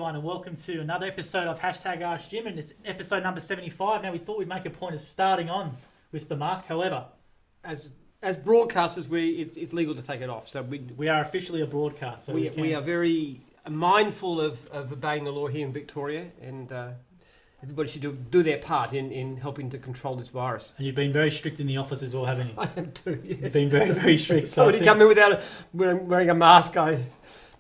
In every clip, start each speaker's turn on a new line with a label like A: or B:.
A: everyone, and welcome to another episode of Hashtag Ask Jim, and it's episode number 75. Now, we thought we'd make a point of starting on with the mask. However,
B: as broadcasters, it's legal to take it off. So
A: we are officially a broadcast. So
B: we are very mindful of obeying the law here in Victoria, and everybody should do their part in helping to control this virus.
A: And you've been very strict in the office as well, haven't you?
B: I am too, yes.
A: You've been very, very strict.
B: Somebody come in without wearing a mask, I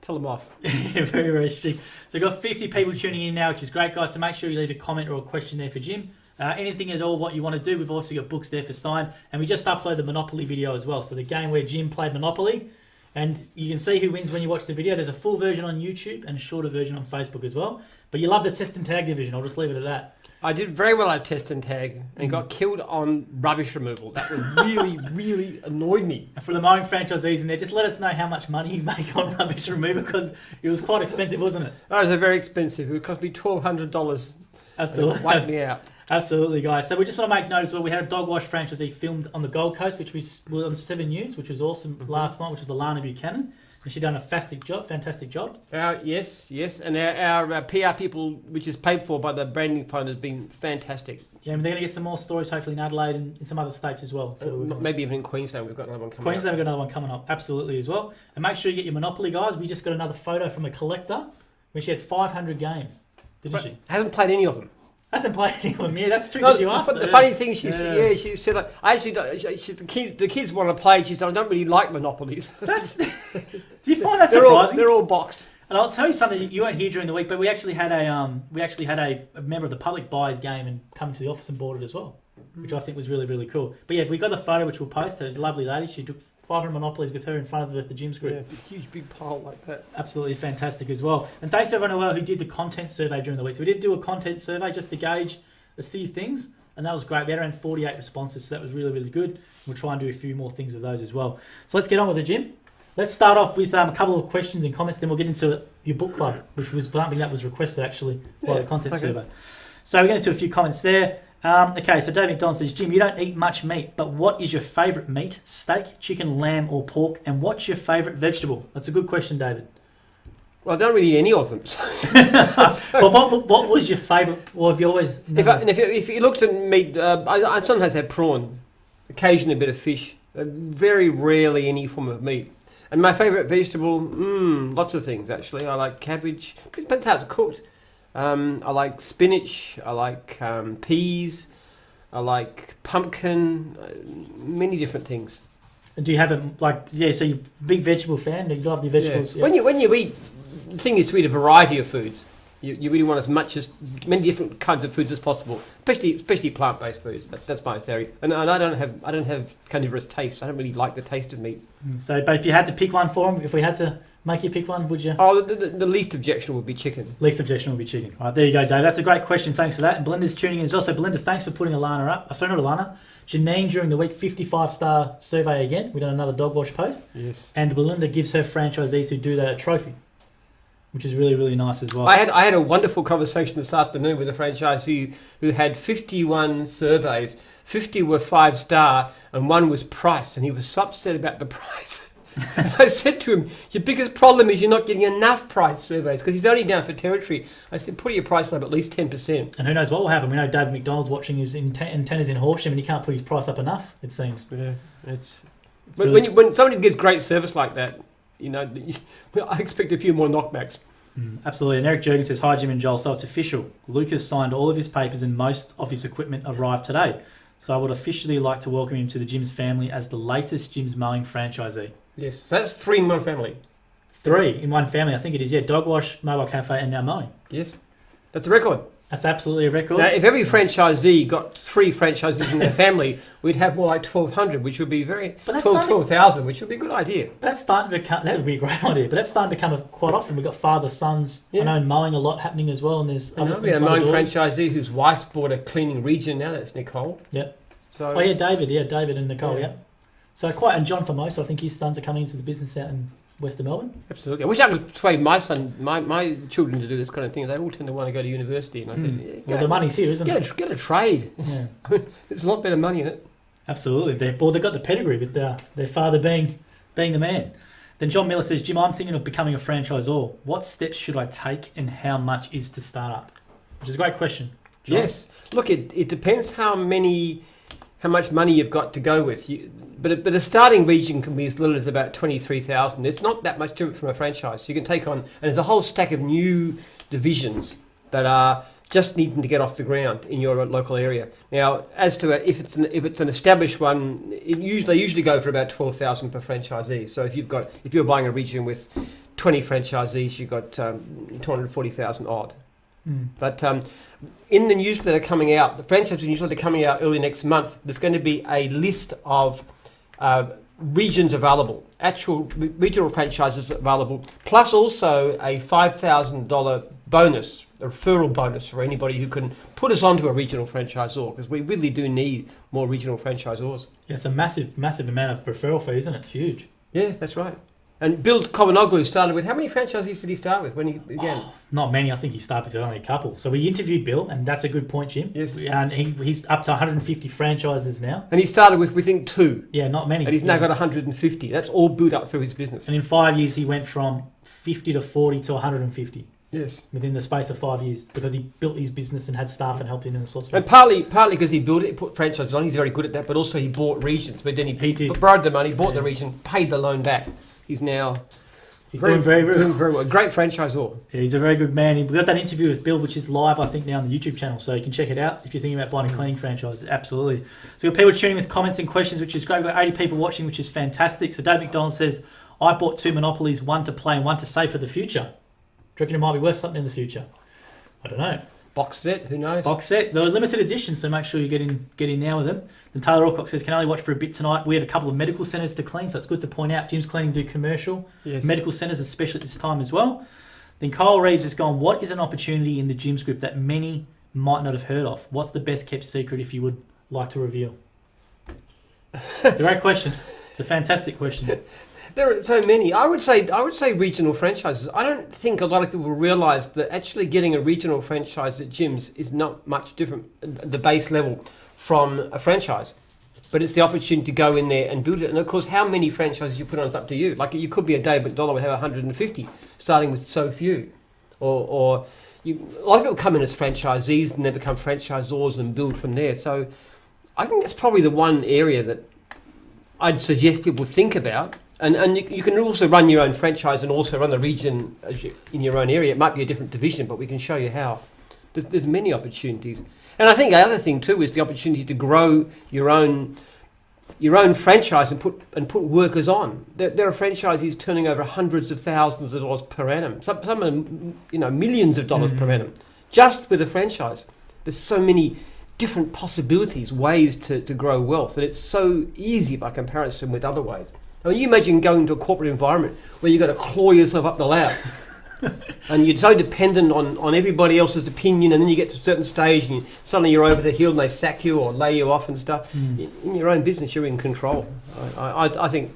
B: tell them off.
A: Yeah, very, very strict. So we've got 50 people tuning in now, which is great, guys. So make sure you leave a comment or a question there for Jim. Anything at all what you want to do. We've also got books there for sign. And we just uploaded the Monopoly video as well. So the game where Jim played Monopoly. And you can see who wins when you watch the video. There's a full version on YouTube and a shorter version on Facebook as well. But you love the test and tag division. I'll just leave it at that.
B: I did very well at test and tag and got killed on rubbish removal. That really, really annoyed me.
A: And for the Mowing franchisees in there, just let us know how much money you make on rubbish removal, because it was quite expensive, wasn't it?
B: Oh, it was very expensive. It cost me $1,200.
A: Absolutely.
B: Wiped me out.
A: Absolutely, guys. So we just want to make note as well. We had a dog wash franchisee filmed on the Gold Coast, which was on 7 News, which was awesome last night, which was Alana Buchanan. And she done a fantastic job.
B: Yes. And our PR people, which is paid for by the branding fund, has been fantastic.
A: Yeah, and they're going to get some more stories, hopefully in Adelaide and in some other states as well. So
B: maybe even in Queensland, we've got another one coming up.
A: Queensland, we've got another one coming up, absolutely, as well. And make sure you get your Monopoly, guys. We just got another photo from a collector where she had 500د games, didn't she?
B: Hasn't played any of them.
A: Hasn't played any of them. Yeah, that's true, because you asked.
B: The funny thing, she said, like, I actually, the kids want to play. She said, I don't really like Monopolies.
A: That's. Do you find that surprising?
B: They're all boxed.
A: And I'll tell you something. You weren't here during the week, but we actually had a member of the public buy his game and come to the office and bought it as well, which I think was really, really cool. But yeah, we got the photo, which we'll post. It was a lovely lady. She took 500 Monopolies with her in front of the Jim's group.
B: Yeah, a huge big pile like that.
A: Absolutely fantastic as well. And thanks to everyone who did the content survey during the week. So we did do a content survey just to gauge a few things, and that was great. We had around 48 responses, so that was really, really good. We'll try and do a few more things of those as well. So let's get on with it, Jim. Let's start off with a couple of questions and comments, then we'll get into your book club, which was something that was requested actually by the content survey. So we're getting into a few comments there. Okay, so David McDonald says, Jim, you don't eat much meat, but what is your favourite meat? Steak, chicken, lamb or pork? And what's your favourite vegetable? That's a good question, David.
B: Well, I don't really eat any of them.
A: Well, what was your favourite? Well, have you always...
B: If you looked at meat, I sometimes have prawn, occasionally a bit of fish, very rarely any form of meat. And my favourite vegetable, lots of things actually. I like cabbage, it depends how it's cooked. I like spinach, I like peas, I like pumpkin, many different things.
A: And do you have so you're a big vegetable fan? You love your vegetables?
B: Yeah. Yeah. When you eat, the thing is to eat a variety of foods. You really want many different kinds of foods as possible, especially plant-based foods. That's my theory. And I don't have carnivorous taste. I don't really like the taste of meat.
A: So, but if you had to pick one for them, if we had to make you pick one, would you?
B: Oh, the least objectionable would be chicken.
A: Least objectionable would be chicken. All right, there you go, Dave. That's a great question. Thanks for that. And Belinda's tuning in as well. So, Belinda, thanks for putting Alana up. Sorry, not Alana. Janine during the week, 55-star survey again. We done another dog wash post.
B: Yes.
A: And Belinda gives her franchisees who do that a trophy, which is really, really nice as well.
B: I had a wonderful conversation this afternoon with a franchisee who had 51 surveys. 50 were 5-star and 1 was price, and he was so upset about the price. I said to him, your biggest problem is you're not getting enough price surveys, because he's only down for territory. I said, put your price up at least 10%.
A: And who knows what will happen. We know David McDonald's watching his antennas in Horsham, and he can't put his price up enough, it seems.
B: Yeah, but really... when somebody gives great service like that, I expect a few more knockbacks.
A: Absolutely. And Eric Jurgen says, hi, Jim and Joel. So it's official. Lucas signed all of his papers and most of his equipment arrived today. So I would officially like to welcome him to the Jim's family as the latest Jim's Mowing franchisee.
B: Yes. So that's 3 in one family.
A: 3 in one family, I think it is. Yeah, Dog Wash, Mobile Cafe and now Mowing.
B: Yes. That's a record.
A: That's absolutely a record.
B: Now, if every franchisee got 3 franchises in their family, we'd have more like 1,200, which would be 12,000, which would be a good idea.
A: But that's starting to become, that would be a great idea, but that's starting to become quite often. We've got father, sons, I know Mowing a lot happening as well, and there's other things.
B: We have a Mowing franchisee whose wife's bought a cleaning region now, that's Nicole.
A: Yep. So, David and Nicole, yeah. So and John Formosa, I think his sons are coming into the business out in Western Melbourne.
B: Absolutely. I wish I could persuade my children to do this kind of thing. They all tend to want to go to university, and I said,
A: well, the money's here, isn't it?
B: Get a trade. Yeah. I mean, there's a lot better money in it.
A: Absolutely. They've got the pedigree with their father being the man. Then John Miller says, Jim, I'm thinking of becoming a franchisor. What steps should I take and how much is to start up? Which is a great question. John?
B: Yes. Look, it depends how much money you've got to go with. But a starting region can be as little as about 23,000. It's not that much different from a franchise. You can take on, and there's a whole stack of new divisions that are just needing to get off the ground in your local area. Now, as to if it's an established one, they usually go for about 12,000 per franchisee. So if you're buying a region with 20 franchisees, you've got 240,000 odd. But in the newsletter coming out, the franchisee newsletter coming out early next month, there's going to be a list of regions available, actual regional franchises available, plus also a $5,000 bonus, a referral bonus for anybody who can put us onto a regional franchisor, because we really do need more regional franchisors.
A: Yeah, it's a massive, massive amount of referral fee, isn't it? It's huge.
B: Yeah, that's right. And Bill Kobanoglu started with, how many franchisees did he start with when he began?
A: Not many. I think he started with only a couple. So we interviewed Bill, and that's a good point, Jim.
B: Yes.
A: And he's up to 150 franchises now.
B: And he started with, we think, 2.
A: Yeah, not many.
B: And he's now got 150. That's all built up through his business.
A: And in 5 years, he went from 50 to 40 to 150.
B: Yes.
A: Within the space of 5 years, because he built his business and had staff and helped him in the sort of
B: And partly because he built it, he put franchises on, he's very good at that, but also he bought regions. But then he
A: did.
B: borrowed the money, bought the region, paid the loan back. He's now...
A: He's doing very
B: well. Great franchisor.
A: Yeah, he's a very good man. We got that interview with Bill, which is live, I think, now on the YouTube channel, so you can check it out if you're thinking about buying a cleaning franchise. Absolutely. So we've got people tuning with comments and questions, which is great. We've got 80 people watching, which is fantastic. So Dave McDonald says, I bought 2 Monopolies, one to play and one to save for the future. Do you reckon it might be worth something in the future? I don't know.
B: Box set, who knows?
A: Box set. They're limited edition, so make sure you get in now with them. Then Taylor Alcock says, can only watch for a bit tonight. We have a couple of medical centres to clean, so it's good to point out. Jim's Cleaning do commercial.
B: Yes.
A: Medical centres, especially at this time as well. Then Kyle Reeves has gone, what is an opportunity in the Jim's group that many might not have heard of? What's the best kept secret if you would like to reveal? It's a great question. It's a fantastic question.
B: There are so many. I would say regional franchises. I don't think a lot of people realise that actually getting a regional franchise at Jim's is not much different at the base level from a franchise. But it's the opportunity to go in there and build it. And of course, how many franchises you put on is up to you. Like you could be a Dave McDonald would have 150, starting with so few. A lot of people come in as franchisees and then become franchisors and build from there. So I think that's probably the one area that I'd suggest people think about. And you can also run your own franchise and also run the region in your own area. It might be a different division, but we can show you how. There's many opportunities. And I think the other thing too is the opportunity to grow your own franchise and put workers on. There are franchisees turning over hundreds of thousands of dollars per annum. Some of them, millions of dollars per annum, just with a franchise. There's so many different possibilities, ways to grow wealth, and it's so easy by comparison with other ways. I mean, you imagine going into a corporate environment where you've got to claw yourself up the ladder and you're so dependent on everybody else's opinion, and then you get to a certain stage and suddenly you're over the hill and they sack you or lay you off and stuff. In your own business, you're in control. I think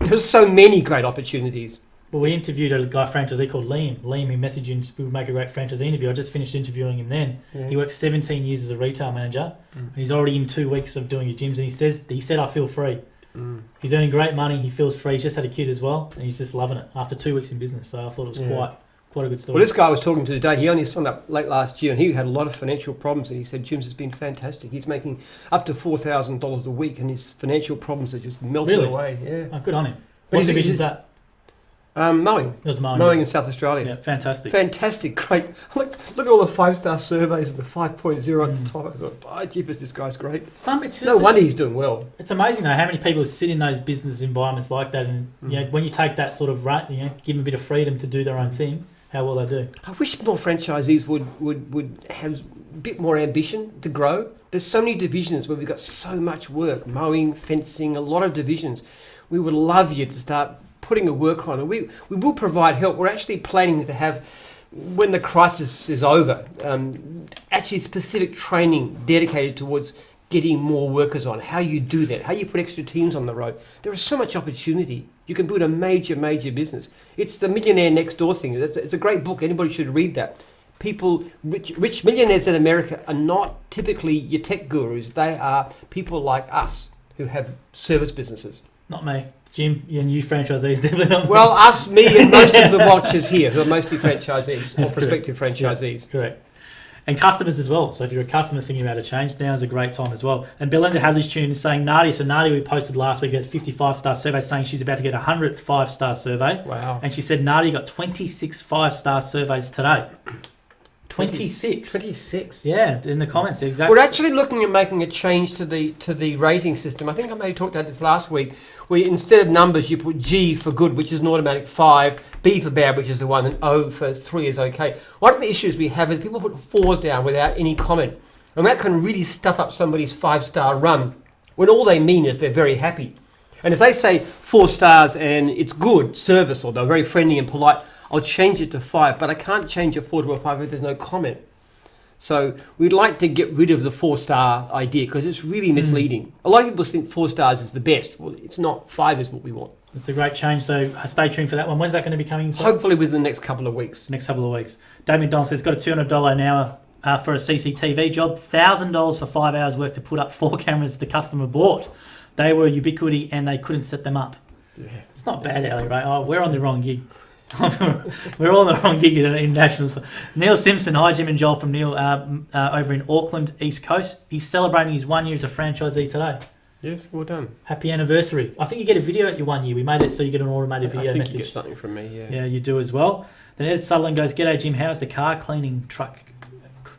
B: there's so many great opportunities.
A: Well, we interviewed a guy franchisee called Liam. Liam, he messaged him, we would make a great franchisee interview. I just finished interviewing him then. Yeah. He worked 17 years as a retail manager and he's already in 2 weeks of doing his gyms, and he said, I feel free. He's earning great money. He feels free. He's just had a kid as well, and he's just loving it after 2 weeks in business. So I thought it was quite a good story.
B: Well, this guy I was talking to today, he only signed up late last year, and he had a lot of financial problems. And he said, "Jim's has been fantastic. He's making up to $4,000 a week, and his financial problems are just melting away." Yeah,
A: good on him. But his division's that.
B: Mowing.
A: It was Mowing.
B: Mowing in South Australia.
A: Yeah, fantastic.
B: Fantastic, great. Look at all the 5-star surveys and the 5.0 at the top. I thought, oh, jeepers, this guy's great. No wonder he's doing well.
A: It's amazing, though, how many people sit in those business environments like that. And when you take that sort of run, give them a bit of freedom to do their own thing, how well they do.
B: I wish more franchisees would have a bit more ambition to grow. There's so many divisions where we've got so much work, mowing, fencing, a lot of divisions. We would love you to start putting a worker on, and we will provide help. We're actually planning to have, when the crisis is over, actually specific training dedicated towards getting more workers on, how you do that, how you put extra teams on the road. There is so much opportunity. You can build a major business. It's the Millionaire Next Door thing. It's a great book. Anybody should read that. People, rich millionaires in America are not typically your tech gurus. They are people like us who have service businesses.
A: Not me. Jim, and you franchisees definitely not.
B: Well, us, me, and most of the watchers here who are mostly franchisees or prospective franchisees.
A: Yeah, correct. And customers as well. So if you're a customer thinking about a change, now is a great time as well. And Belinda Hadley's tune is saying Nadia. So Nadia, we posted last week, had 55-star survey saying she's about to get a 100th 5-star survey.
B: Wow.
A: And she said Nadia got 26 5-star surveys today. 26.
B: 26.
A: Yeah, in the comments, exactly.
B: We're actually looking at making a change to the rating system. I think I may have talked about this last week. Where instead of numbers, you put G for good, which is an automatic 5, B for bad, which is the 1, and O for 3 is okay. One of the issues we have is people put 4s down without any comment. And that can really stuff up somebody's 5-star run when all they mean is they're very happy. And if they say 4 stars and it's good service or they're very friendly and polite, I'll change it to 5, but I can't change a 4 to a 5 if there's no comment. So we'd like to get rid of the 4-star idea because it's really misleading. A lot of people think 4 stars is the best. Well, it's not. 5 is what we want.
A: It's a great change, so stay tuned for that one. When's that going to be coming?
B: Hopefully within the next couple of weeks.
A: Next couple of weeks. Damien Don says, got a $200 an hour for a CCTV job, $1,000 for 5 hours work to put up 4 cameras the customer bought. They were ubiquity and they couldn't set them up.
B: Yeah.
A: It's not bad, Ali, right? Oh, we're on the wrong gig. We're all on the wrong gig in nationals. Neil Simpson, hi Jim and Joel from Neil over in Auckland, East Coast. He's celebrating his 1 year as a franchisee today.
B: Yes, well done.
A: Happy anniversary. I think you get a video at your 1 year. We made it so you get an automated video message.
B: You get something from me, yeah.
A: Yeah, you do as well. Then Ed Sutherland goes, G'day Jim, how's the car cleaning truck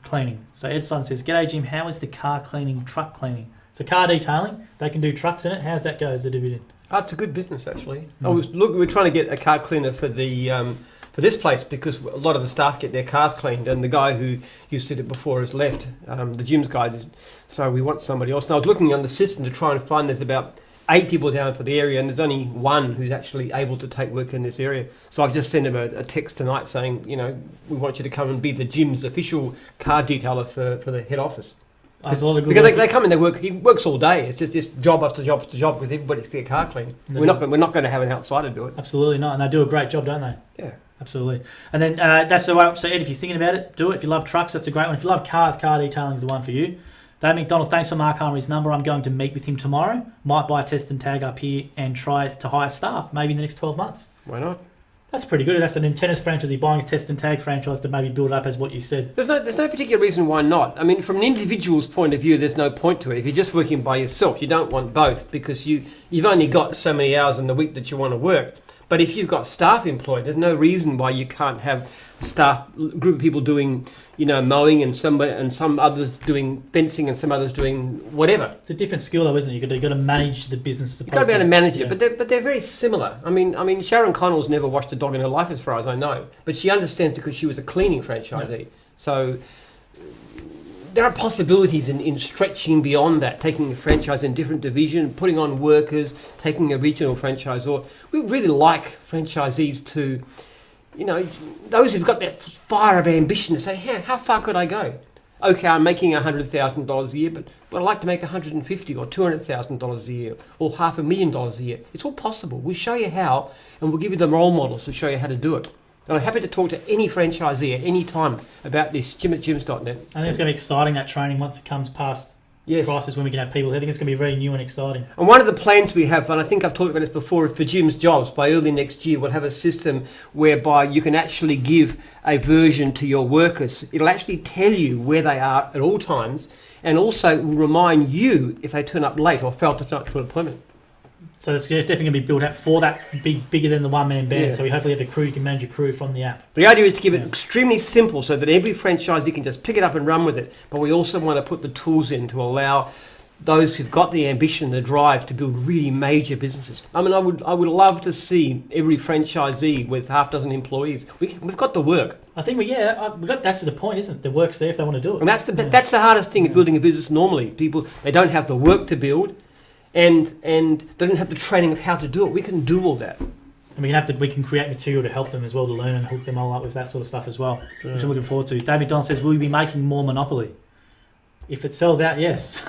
A: cleaning? So Ed Sutherland says, G'day Jim, how is the car cleaning truck cleaning? So car detailing, they can do trucks in it. How's that go as a division?
B: Oh, it's a good business actually. We're trying to get a car cleaner for the for this place because a lot of the staff get their cars cleaned, and the guy who used to do it before has left. The Jim's guy did. So we want somebody else. And I was looking on the system to try and find there's about 8 people down for the area, and there's only 1 who's actually able to take work in this area. So I've just sent him a text tonight saying, you know, we want you to come and be the Jim's official car detailer for the head office.
A: There's a lot of good
B: because they come in, they work. He works all day. It's just job after job after job with everybody's their car clean. We're not going to have an outsider do it.
A: Absolutely not, and they do a great job, don't they?
B: Yeah,
A: absolutely. And then that's the way. So Ed, if you're thinking about it, do it. If you love trucks, that's a great one. If you love cars, car detailing is the one for you. Dave McDonald, thanks for Mark Harmony's number. I'm going to meet with him tomorrow. Might buy a test and tag up here and try to hire staff maybe in the next 12 months.
B: Why not?
A: That's pretty good. That's an antennas franchisee buying a test and tag franchise to maybe build up as what you said.
B: There's no particular reason why not. I mean, from an individual's point of view, there's no point to it. If you're just working by yourself, you don't want both because you've only got so many hours in the week that you want to work. But if you've got staff employed, there's no reason why you can't have group of people doing, you know, mowing and some others doing fencing and some others doing whatever. It's
A: a different skill though, isn't it? You've got to manage the business.
B: You've got to be able to manage it, but they're very similar. I mean, Sharon Connell's never washed a dog in her life as far as I know, but she understands it because she was a cleaning franchisee. Yeah. So there are possibilities in stretching beyond that, taking a franchise in a different division, putting on workers, taking a regional franchisor. We really like franchisees to, you know, those who've got that fire of ambition to say, hey, how far could I go? Okay, I'm making $100,000 a year, but I'd like to make $150,000 or $200,000 a year or $500,000 a year. It's all possible. We'll show you how, and we'll give you the role models to show you how to do it. And I'm happy to talk to any franchisee at any time about this, jim@jims.net.
A: I think it's going to be exciting, that training, once it comes past crisis when we can have people. I think it's going to be very new and exciting.
B: And one of the plans we have, and I think I've talked about this before, for Jim's Jobs, by early next year, we'll have a system whereby you can actually give a version to your workers. It'll actually tell you where they are at all times, and also will remind you if they turn up late or fail to turn up to an appointment.
A: So it's definitely going to be built out for that bigger than the one-man band. Yeah. So we hopefully have a crew, you can manage your crew from the app.
B: The idea is to give it extremely simple so that every franchisee can just pick it up and run with it. But we also want to put the tools in to allow those who've got the ambition, the drive to build really major businesses. I mean, I would love to see every franchisee with half dozen employees. We've got the work.
A: I think that's the point, isn't it? The work's there if they want to do it.
B: And that's the hardest thing of building a business normally. People, they don't have the work to build. And they don't have the training of how to do it. We can do all that.
A: And we can create material to help them as well, to learn and hook them all up with that sort of stuff as well, which I'm looking forward to. David Don says, will you be making more Monopoly? If it sells out, yes.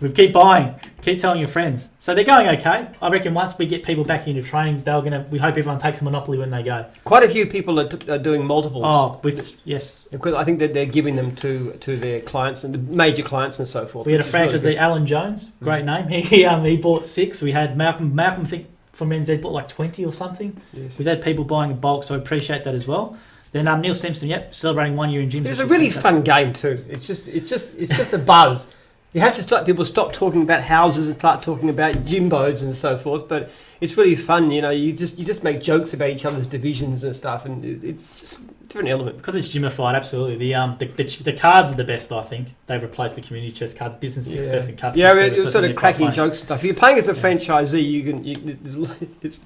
A: We keep buying. Keep telling your friends. So they're going okay. I reckon once we get people back into training, we hope everyone takes a monopoly when they go.
B: Quite a few people are doing multiples.
A: Oh, yes.
B: Because I think that they're giving them to their clients and the major clients and so forth.
A: We had a franchisee, really Alan Jones, great name. He bought 6. We had Malcolm, I think from NZ bought like 20 or something. Yes. We've had people buying in bulk, so I appreciate that as well. Then Neil Simpson, celebrating 1 year in gym.
B: It's a really fun game too. It's just a buzz. You have to people stop talking about houses and start talking about gymbos and so forth. But it's really fun. You just make jokes about each other's divisions and stuff, and it's just a different element.
A: Because it's gamified, absolutely. The cards are the best, I think. They've replaced the community chest cards, business success and customer service.
B: Yeah, sort of cracking jokes and stuff. If you're playing as a franchisee,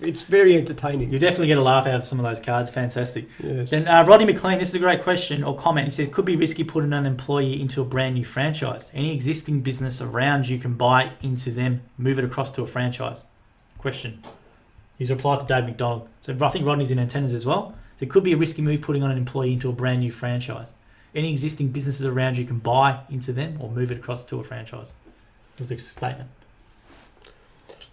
B: it's very entertaining.
A: You definitely get a laugh out of some of those cards. Fantastic.
B: Yes.
A: Then Rodney McLean, this is a great question or comment. He said, could be risky putting an employee into a brand new franchise. Any existing business around you can buy into them, move it across to a franchise. Question. He's replied to Dave McDonald. So I think Rodney's in antennas as well. So it could be a risky move putting on an employee into a brand new franchise. Any existing businesses around you can buy into them or move it across to a franchise. Was the statement.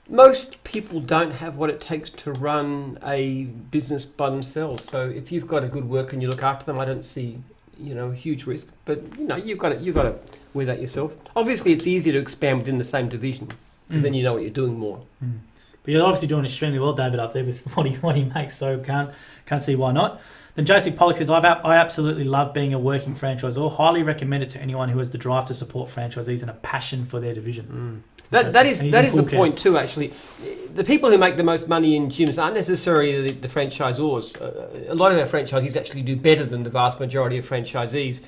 B: Most people don't have what it takes to run a business by themselves. So if you've got a good worker and you look after them, I don't see a huge risk. But you've got to wear that yourself. Obviously, it's easier to expand within the same division because then you know what you're doing more.
A: Mm. But you're obviously doing extremely well, David, up there with what he makes, so can't see why not. Then Joseph Pollock says, I absolutely love being a working franchisor. Highly recommend it to anyone who has the drive to support franchisees and a passion for their division.
B: That is the point too, actually. The people who make the most money in gyms aren't necessarily the franchisors. A lot of our franchisees actually do better than the vast majority of franchisees.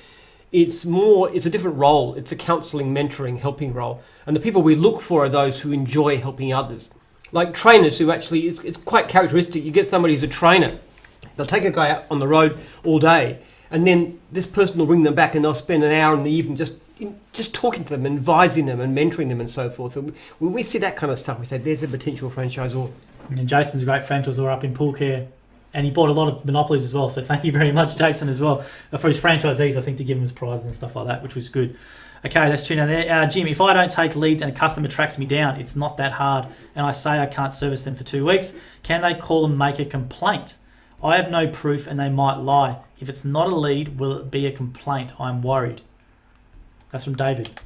B: It's a different role. It's a counselling, mentoring, helping role. And the people we look for are those who enjoy helping others. Like trainers who actually, it's quite characteristic. You get somebody who's a trainer. They'll take a guy out on the road all day, and then this person will bring them back and they'll spend an hour in the evening just talking to them, advising them and mentoring them and so forth. So when we see that kind of stuff, we say, there's a potential franchisor.
A: And Jason's a great franchisor up in pool care, and he bought a lot of monopolies as well. So thank you very much, Jason, as well, for his franchisees, I think, to give them his prizes and stuff like that, which was good. Okay, let's tune in there. Jim, if I don't take leads and a customer tracks me down, it's not that hard, and I say I can't service them for 2 weeks, can they call and make a complaint? I have no proof and they might lie. If it's not a lead, will it be a complaint? I'm worried. That's from David.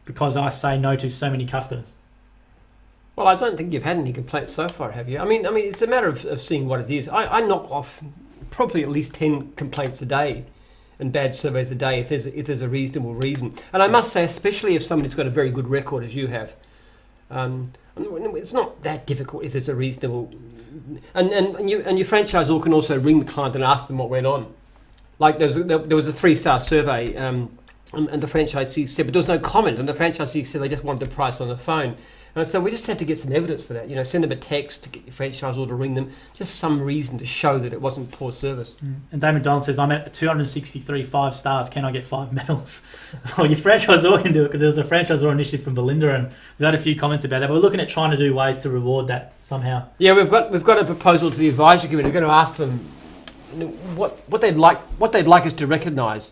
A: Because I say no to so many customers.
B: Well, I don't think you've had any complaints so far, have you? I mean, it's a matter of seeing what it is. I knock off probably at least 10 complaints a day and bad surveys a day if there's a reasonable reason. And I must say, especially if somebody's got a very good record as you have, it's not that difficult if there's a reasonable. And your franchisor can also ring the client and ask them what went on. Like there was a 3-star survey, and the franchisee said, but there was no comment, and the franchisee said they just wanted the price on the phone. And so we just had to get some evidence for that. Send them a text to get your franchisor to ring them, just some reason to show that it wasn't poor service.
A: And David Donald says, I'm at 263 5 stars. Can I get 5 medals? Well, your franchisor can do it because there's a franchisor initiative from Belinda, and we've had a few comments about that. But we're looking at trying to do ways to reward that somehow.
B: Yeah, we've got a proposal to the advisory committee. We're going to ask them what they'd like us to recognise.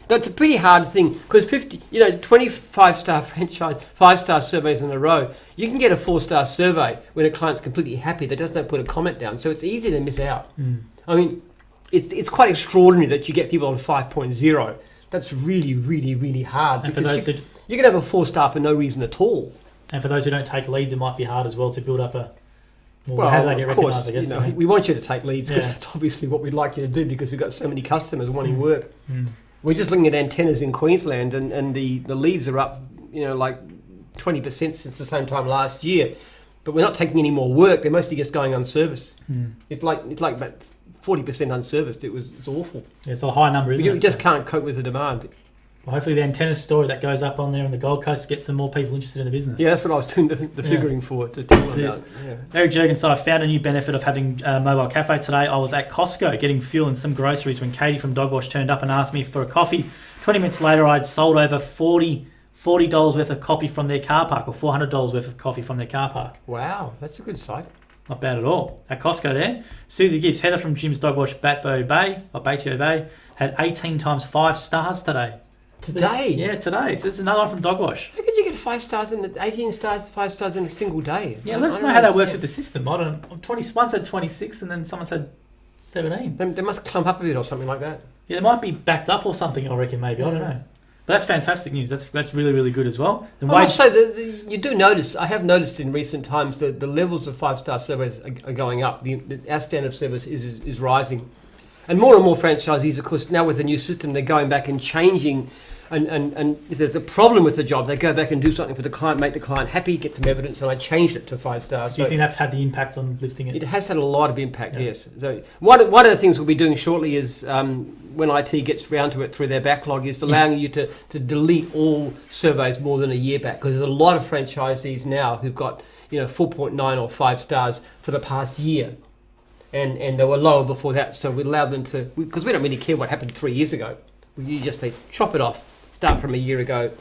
B: That's a pretty hard thing because 25-star franchise, 5-star surveys in a row, you can get a 4-star survey when a client's completely happy. They just don't put a comment down, so it's easy to miss out. I mean, it's quite extraordinary that you get people on 5.0. That's really, really, really hard.
A: And for those
B: you can have a 4-star for no reason at all.
A: And for those who don't take leads, it might be hard as well to build up a.
B: Well,
A: how do they get
B: of course,
A: recognised? I guess
B: we want you to take leads because that's obviously what we'd like you to do because we've got so many customers wanting work. We're just looking at antennas in Queensland, and the leads are up, like 20% since the same time last year. But we're not taking any more work; they're mostly just going unserviced. It's like about 40% unserviced. It's awful.
A: Yeah, it's a high number, isn't it?
B: We just can't cope with the demand.
A: Well, hopefully the antenna story that goes up on there on the Gold Coast gets some more people interested in the business.
B: Yeah, that's what I was doing the figuring for, to tell them about. Yeah.
A: Eric Jurgen, so I found a new benefit of having a mobile cafe today. I was at Costco getting fuel and some groceries when Katie from Dogwash turned up and asked me for a coffee. 20 minutes later, I'd sold over $40 worth of coffee from their car park, or $400 worth of coffee from their car park.
B: Wow, that's a good site.
A: Not bad at all. At Costco there. Susie Gibbs, Heather from Jim's Dogwash, Batio Bay, had 18 times 5 stars today.
B: Today?
A: Yeah, today. So it's another one from Dogwash.
B: How could you get 5 stars and 18 stars, 5 stars in a single day?
A: Yeah, let us know how that works with the system. I don't. 21 said 26, and then someone said 17.
B: They must clump up a bit or something like that.
A: Yeah, they might be backed up or something. I reckon maybe. I don't know. But that's fantastic news. That's really, really good as well. And
B: I must say that you do notice. I have noticed in recent times that the levels of 5-star surveys are going up. Our standard of service is rising, and more franchisees, of course, now with the new system, they're going back and changing. And if there's a problem with the job, they go back and do something for the client, make the client happy, get some evidence, and I changed it to 5 stars.
A: Do you think that's had the impact on lifting it?
B: It has had a lot of impact, yes. So one of the things we'll be doing shortly is, when IT gets round to it through their backlog, is allowing you to delete all surveys more than a year back, because there's a lot of franchisees now who've got 4.9 or 5 stars for the past year. And they were lower before that, so we allow them to, because we don't really care what happened 3 years ago. You just say, chop it off. Start from a year ago,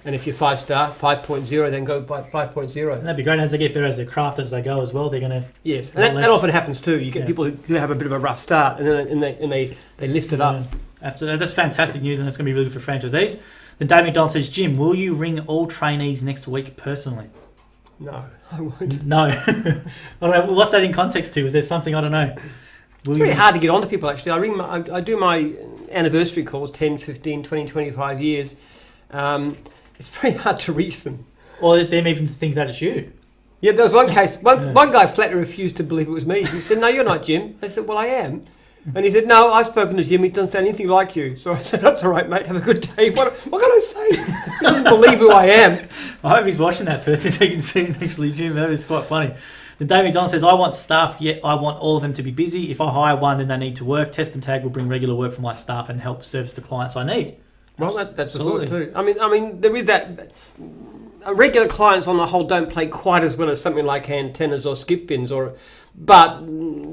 B: and if you're 5-star, 5.0, then go by 5.0.
A: And that'd be great. As they get better as they craft as they go as well, they're going to...
B: Yes, and that often happens too. You get people who have a bit of a rough start, and then they lift it up.
A: Absolutely. That's fantastic news, and it's going to be really good for franchisees. Then Dave McDonald says, Jim, will you ring all trainees next week personally?
B: No, I won't.
A: No. I don't know. What's that in context to? Is there something, I don't know?
B: It's very hard to get onto people, actually. I do my anniversary calls, 10, 15, 20, 25 years. It's very hard to reach them.
A: Or them even think that it's you.
B: Yeah, there was one case. One guy flatly refused to believe it was me. He said, "No, you're not Jim." I said, "Well, I am." And he said, "No, I've spoken to Jim. He doesn't sound anything like you." So I said, "That's all right, mate. Have a good day." What can I say? He doesn't believe who I am.
A: I hope he's watching that person so he can see it's actually Jim. That is quite funny. Then Dave McDonald says, I want staff, yet I want all of them to be busy. If I hire one, then they need to work. Test and Tag will bring regular work for my staff and help service the clients I need.
B: Well, that's the thought too. I mean, there is that. Regular clients on the whole don't play quite as well as something like antennas or skip bins, but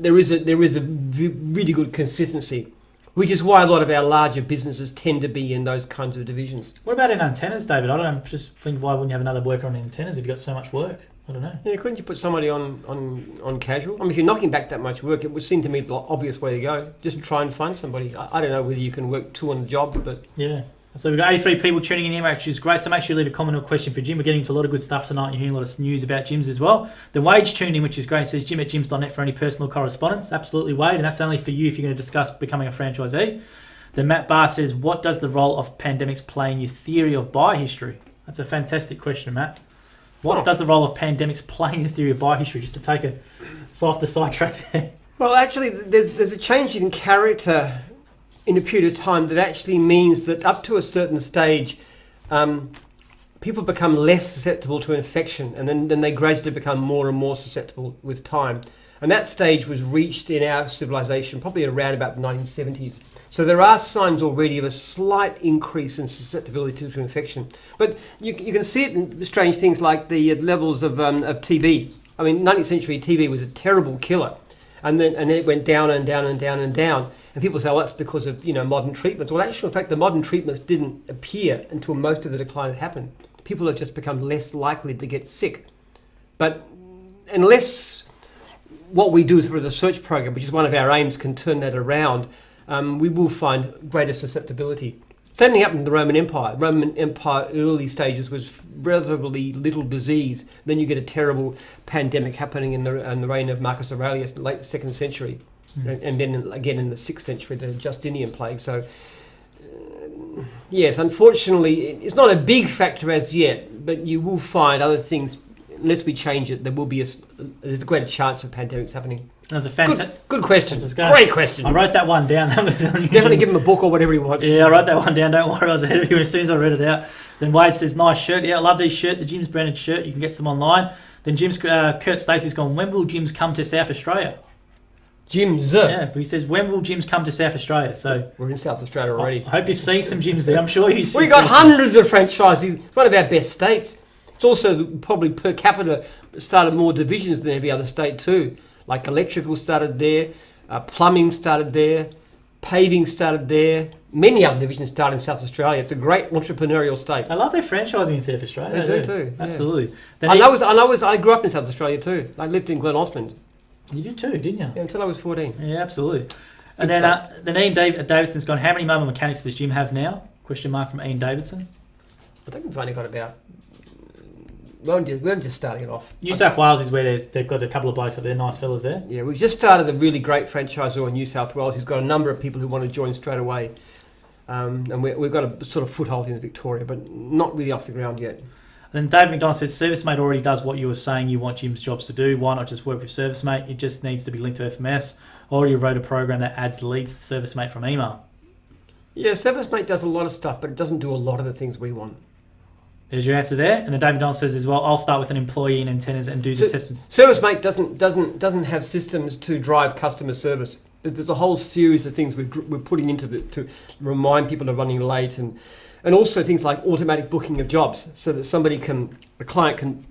B: there is a really good consistency, which is why a lot of our larger businesses tend to be in those kinds of divisions.
A: What about in antennas, David? I don't just think, why wouldn't you have another worker on antennas if you've got so much work? I don't know.
B: Yeah, couldn't you put somebody on casual? I mean, if you're knocking back that much work, it would seem to me the obvious way to go. Just try and find somebody. I don't know whether you can work 2 on the job, but...
A: Yeah. So we've got 83 people tuning in here, which is great. So make sure you leave a comment or question for Jim. We're getting to a lot of good stuff tonight. You're hearing a lot of news about gyms as well. The Wage tuned in, which is great. It says jim@gyms.net for any personal correspondence. Absolutely, Wade. And that's only for you if you're going to discuss becoming a franchisee. Then Matt Barr says, what does the role of pandemics play in your theory of biohistory? That's a fantastic question, Matt. What does the role of pandemics play in your theory of biohistory? Just to take a off the sidetrack there.
B: Well, actually, there's a change in character in a period of time that actually means that up to a certain stage, people become less susceptible to infection, and then they gradually become more and more susceptible with time. And that stage was reached in our civilization probably around about the 1970s. So there are signs already of a slight increase in susceptibility to infection. But you can see it in strange things like the levels of TB. I mean, 19th century TB was a terrible killer. And then it went down and down and down and down. And people say, well, that's because of modern treatments. Well, actually, in fact, the modern treatments didn't appear until most of the decline had happened. People have just become less likely to get sick. But unless what we do through the research program, which is one of our aims, can turn that around, we will find greater susceptibility. Same thing happened in the Roman Empire. Roman Empire early stages was relatively little disease. Then you get a terrible pandemic happening in the reign of Marcus Aurelius, late 2nd century. And then again in the 6th century, the Justinian plague. So, yes, unfortunately, it's not a big factor as yet, but you will find other things. Unless we change it, there's a greater chance of pandemics happening.
A: That's a fantastic...
B: Good question. Great question.
A: I wrote that one down.
B: Definitely give him a book or whatever he wants.
A: Yeah, I wrote that one down. Don't worry, I was ahead of you as soon as I read it out. Then Wade says, nice shirt. Yeah, I love these shirts. The Jim's branded shirt. You can get some online. Then Kurt Stacey's gone, when will Jim's come to South Australia?
B: Jim's.
A: Yeah, but he says, when will Jim's come to South Australia? So
B: we're in South Australia already.
A: I hope you've seen some gyms there. I'm sure you've
B: We've got hundreds of franchisees. It's one of our best states. It's also probably per capita started more divisions than every other state too. Like electrical started there, plumbing started there, paving started there. Many other divisions started in South Australia. It's a great entrepreneurial state.
A: I love their franchising in South Australia.
B: They do too.
A: Absolutely.
B: Yeah. I grew up in South Australia too. I lived in Glen Osmond.
A: You did too, didn't you?
B: Yeah, until I was 14.
A: Yeah, absolutely. And then Ian Davidson's gone, how many mobile mechanics does Jim have now? Question mark from Ian Davidson.
B: I think we've only got about... We're just starting it off.
A: New South Wales is where they've got a couple of blokes up there, nice fellas there.
B: Yeah, we've just started a really great franchisor in New South Wales. He's got a number of people who want to join straight away. And we've got a sort of foothold in Victoria, but not really off the ground yet.
A: And then David McDonald says, ServiceMate already does what you were saying you want Jim's jobs to do. Why not just work with ServiceMate? It just needs to be linked to FMS. I already wrote a program that adds leads to ServiceMate from email.
B: Yeah, ServiceMate does a lot of stuff, but it doesn't do a lot of the things we want.
A: There's your answer there. And then David McDonald says as well, I'll start with an employee in antennas and do the testing.
B: ServiceMate doesn't have systems to drive customer service. There's a whole series of things we're putting into to remind people they're running late, and also things like automatic booking of jobs, so that a client can,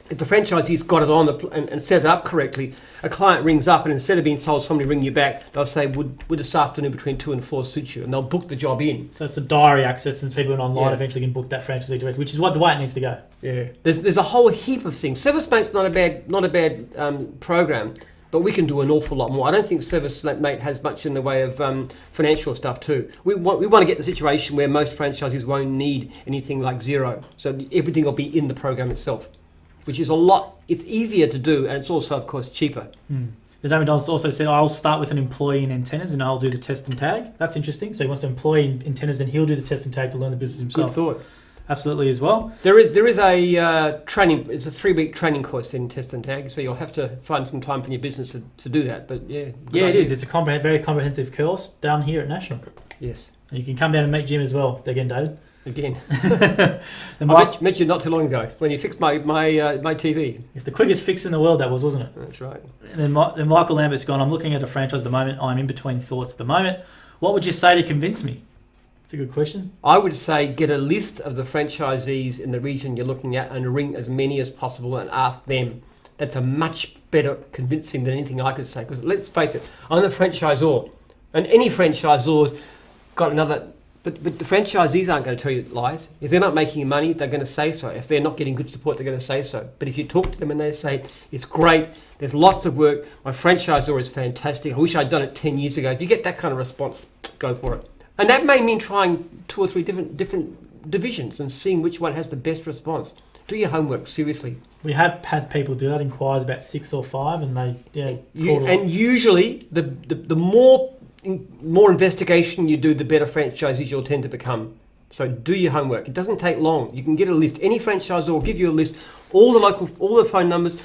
B: if the franchisee's got it on and set it up correctly, a client rings up and instead of being told somebody ring you back, they'll say, would this afternoon between 2 and 4 suit you? And they'll book the job in.
A: So it's a diary access, and people online eventually can book that franchisee directly, which is the way it needs to go.
B: Yeah, there's a whole heap of things. ServiceMate's not a bad program, but we can do an awful lot more. I don't think ServiceMate has much in the way of financial stuff too. We want to get the situation where most franchisees won't need anything like Xero, so everything will be in the program itself, which is a lot. It's easier to do, and it's also, of course, cheaper.
A: The David Donaldson also said, I'll start with an employee in antennas and I'll do the test and tag. That's interesting. So he wants to employ in antennas, then he'll do the test and tag to learn the business himself.
B: Good thought.
A: Absolutely as well.
B: There is a training. It's a 3-week training course in test and tag, so you'll have to find some time for your business to do that. But yeah,
A: it is. It's a very comprehensive course down here at National.
B: Yes.
A: And you can come down and meet Jim as well. Again, David.
B: Again. I met you not too long ago when you fixed my TV.
A: It's the quickest fix in the world, that was, wasn't it?
B: That's right.
A: And then Michael Lambert's gone, I'm looking at a franchise at the moment. I'm in between thoughts at the moment. What would you say to convince me? It's a good question.
B: I would say get a list of the franchisees in the region you're looking at and ring as many as possible and ask them. That's a much better convincing than anything I could say. Because let's face it, I'm the franchisor, and any franchisor's got another. But the franchisees aren't going to tell you lies. If they're not making money, they're going to say so. If they're not getting good support, they're going to say so. But if you talk to them and they say, it's great, there's lots of work, my franchisor is fantastic, I wish I'd done it 10 years ago. If you get that kind of response, go for it. And that may mean trying 2 or 3 different divisions and seeing which one has the best response. Do your homework, seriously.
A: We have had people do that, inquiries about 6 or 5, and they
B: and usually the more investigation you do, the better franchisees you'll tend to become. So do your homework. It doesn't take long. You can get a list. Any franchisor will give you a list, all the phone numbers,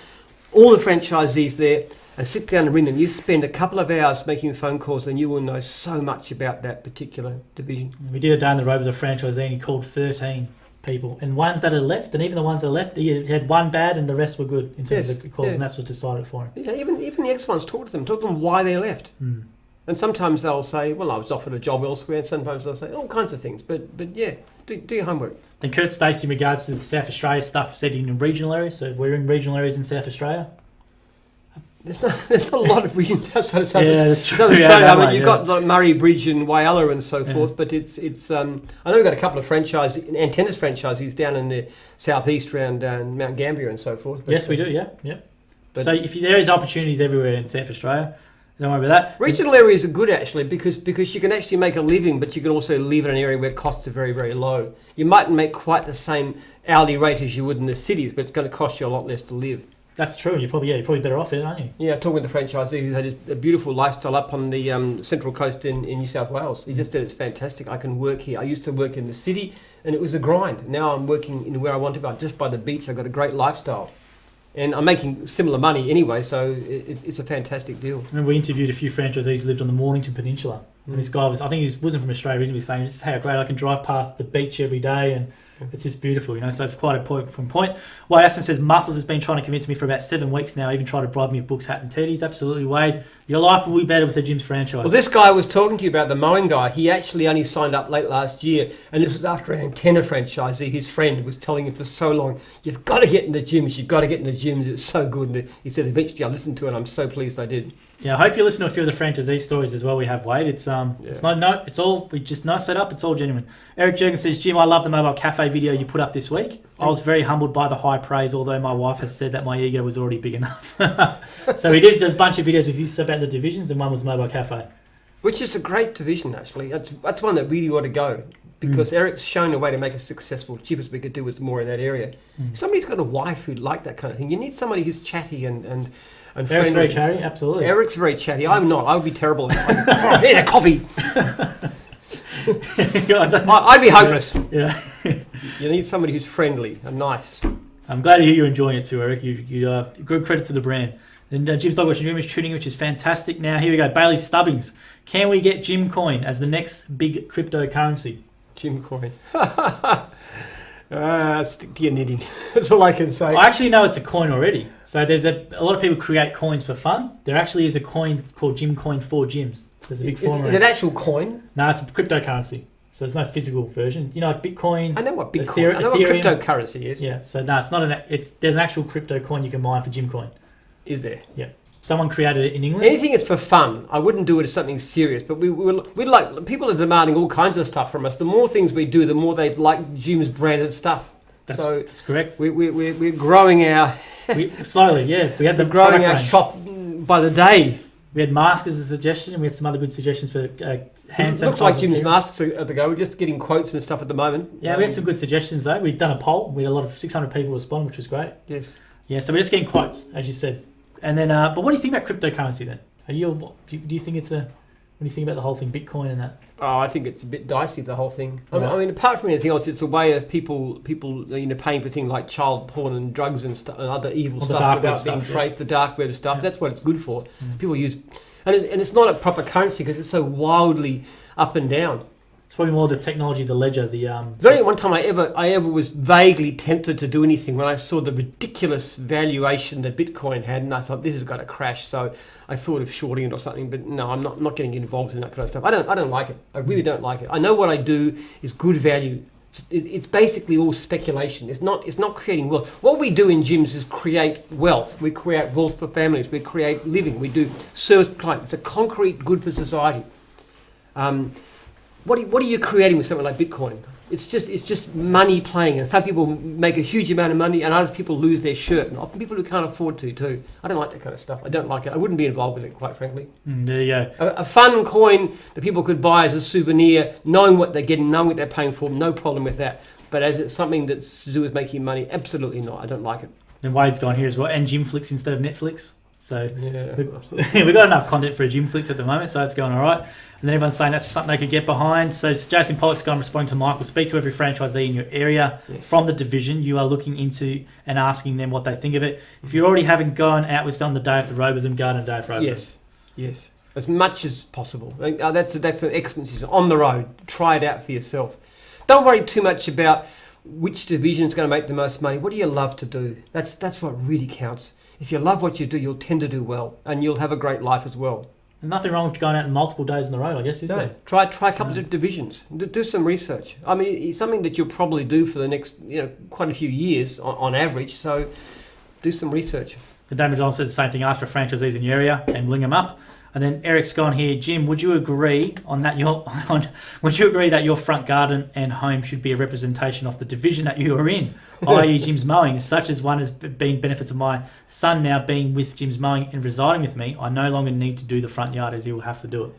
B: all the franchisees there, and sit down and ring them. You spend a couple of hours making phone calls and you will know so much about that particular division.
A: We did a day on the road with a franchisee and he called 13 people, and ones that had left, and even the ones that left, he had one bad and the rest were good in terms of the calls, and that's what decided for him.
B: Yeah, even the ex-ones, talk to them why they left. And sometimes they'll say, well, I was offered a job elsewhere, and sometimes they'll say all kinds of things. But yeah, do your homework.
A: Then Kurt Stacey, in regards to the South Australia stuff, said in regional areas, so we're in regional areas in South Australia.
B: There's not a lot of regions outside of South Australia.
A: Yeah, that's true.
B: I mean, you've got like Murray Bridge and Whyalla and so forth, but it's. I know we've got a couple of antennas franchisees down in the southeast around Mount Gambier and so forth.
A: Yes, we do. Yeah. So there is opportunities everywhere in South Australia. Don't worry about that.
B: Regional areas are good actually because you can actually make a living, but you can also live in an area where costs are very, very low. You mightn't make quite the same hourly rate as you would in the cities, but it's going to cost you a lot less to live.
A: That's true. You're probably better off it, aren't you?
B: Yeah, talking with a franchisee who had a beautiful lifestyle up on the Central Coast in New South Wales. He just said, it's fantastic. I can work here. I used to work in the city and it was a grind. Now I'm working in where I want to go, just by the beach. I've got a great lifestyle. And I'm making similar money anyway, so it's a fantastic deal.
A: I remember we interviewed a few franchisees who lived on the Mornington Peninsula. And this guy wasn't from Australia originally, saying, this is how great I can drive past the beach every day, and it's just beautiful, so it's quite a point. Wade Aston says, Muscles has been trying to convince me for about 7 weeks now, even tried to bribe me with books, hat and teddies. Absolutely, Wade. Your life will be better with the Jim's franchise.
B: Well, this guy I was talking to you about, the Mowing guy, he actually only signed up late last year, and this was after an antenna franchisee, his friend, was telling him for so long, you've got to get in the gyms, it's so good. And he said, eventually I listened to it, and I'm so pleased I did.
A: Yeah, I hope you listen to a few of the franchisee stories as well we have, Wade. It's all we just no setup, it's all genuine. Eric Jurgen says, Jim, I love the mobile cafe video you put up this week. I was very humbled by the high praise, although my wife has said that my ego was already big enough. So we did a bunch of videos with you about the divisions, and one was mobile cafe.
B: Which is a great division actually. That's one that really ought to go. because Eric's shown a way to make it successful. Cheapest we could do was more in that area. Somebody's got a wife who'd like that kind of thing. You need somebody who's chatty and
A: Eric's
B: friendly.
A: very chatty, absolutely.
B: Eric's very chatty. I'm not. I would be terrible. Oh, here's a coffee. I'd be hopeless.
A: Yeah.
B: You need somebody who's friendly and nice.
A: I'm glad to hear you're enjoying it too, Eric. You good credit to the brand. And Jim's Dog Watching Room is tuning, which is fantastic. Now, here we go. Bailey Stubbings. Can we get Jim Coin as the next big cryptocurrency?
B: Jim Coin. Stick to your knitting. That's all I can say.
A: I actually know it's a coin already. So there's a lot of people create coins for fun. There actually is a coin called Jim Coin for Gyms. There's a big forum.
B: Is it actual coin?
A: No, it's a cryptocurrency. So there's no physical version. You know, like Bitcoin.
B: I know what Bitcoin. I know what cryptocurrency is.
A: Yeah. So no, it's not there's an actual crypto coin you can mine for Jim Coin.
B: Is there?
A: Yeah. Someone created it in England.
B: Anything that's for fun. I wouldn't do it as something serious. But we'd like, people are demanding all kinds of stuff from us. The more things we do, the more they like Jim's branded stuff.
A: That's correct.
B: We're growing our
A: slowly. Yeah, we had the
B: growing our shop by the day.
A: We had masks as a suggestion, and we had some other good suggestions for hand sanitizer.
B: Looks like Jim's masks are at the go. We're just getting quotes and stuff at the moment.
A: Yeah, we had some good suggestions though. We'd done a poll. We had a lot of 600 people respond, which was great.
B: Yes.
A: Yeah, so we're just getting quotes, as you said. And then, but what do you think about cryptocurrency then? Do you think it's what do you think about the whole thing, Bitcoin and that?
B: Oh, I think it's a bit dicey, the whole thing.
A: Right.
B: I mean, apart from anything else, it's a way of people paying for things like child porn and drugs and stuff and other evil stuff without being traced, the dark web stuff. Yeah. That's what it's good for. People use, and it's not a proper currency because it's so wildly up and down.
A: It's probably more the technology, the ledger, the.
B: There's only one time I ever was vaguely tempted to do anything when I saw the ridiculous valuation that Bitcoin had, and I thought this has got to crash. So I thought of shorting it or something, but no, I'm not getting involved in that kind of stuff. I don't like it. I really don't like it. I know what I do is good value. It's basically all speculation. It's not creating wealth. What we do in gyms is create wealth. We create wealth for families. We create living. We do service for clients. It's a concrete good for society. What are you creating with something like Bitcoin? It's just money playing, and some people make a huge amount of money, and other people lose their shirt, and often people who can't afford to too. I don't like that kind of stuff. I don't like it. I wouldn't be involved with it, quite frankly.
A: There you go.
B: A fun coin that people could buy as a souvenir, knowing what they're getting, knowing what they're paying for, no problem with that. But as it's something that's to do with making money, absolutely not. I don't like it.
A: And Wade's gone here as well, and Gymflix instead of Netflix. So
B: yeah.
A: we've got enough content for a Gymflix at the moment, so it's going all right. And then everyone's saying that's something they could get behind. So Jason Pollock's gone responding to Michael. Speak to every franchisee in your area from the division. You are looking into and asking them what they think of it. If you already haven't gone out on the day of the road with them, go on a day of the road with them.
B: Yes. As much as possible. That's an excellent decision. On the road, try it out for yourself. Don't worry too much about which division is going to make the most money. What do you love to do? That's what really counts. If you love what you do, you'll tend to do well, and you'll have a great life as well.
A: There's nothing wrong with going out on multiple days on the road, I guess, is there?
B: Try a couple of divisions. Do some research. I mean, it's something that you'll probably do for the next, quite a few years on average. So, do some research.
A: The Damon John said the same thing. Ask for franchisees in your area and bring them up. And then Eric's gone here. Jim, would you agree on that? Would you agree that your front garden and home should be a representation of the division that you are in, i.e., Jim's Mowing, such as one has been benefits of my son now being with Jim's Mowing and residing with me? I no longer need to do the front yard as he will have to do it.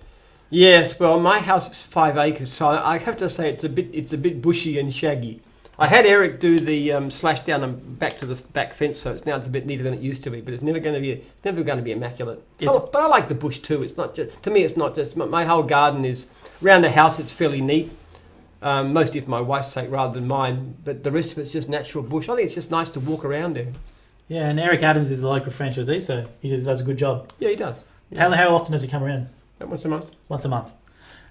B: Yes, well, my house is 5 acres, so I have to say it's a bit bushy and shaggy. I had Eric do the slash down and back to the back fence, so it's a bit neater than it used to be. But it's never going to be immaculate. But I like the bush too. It's not just, to me. It's not just my whole garden is around the house. It's fairly neat, mostly for my wife's sake rather than mine. But the rest of it's just natural bush. I think it's just nice to walk around there. Yeah,
A: and Eric Adams is the local franchisee, so he just does a good job.
B: Yeah, he does.
A: Yeah. How often does he come around?
B: Once a month.
A: Once a month.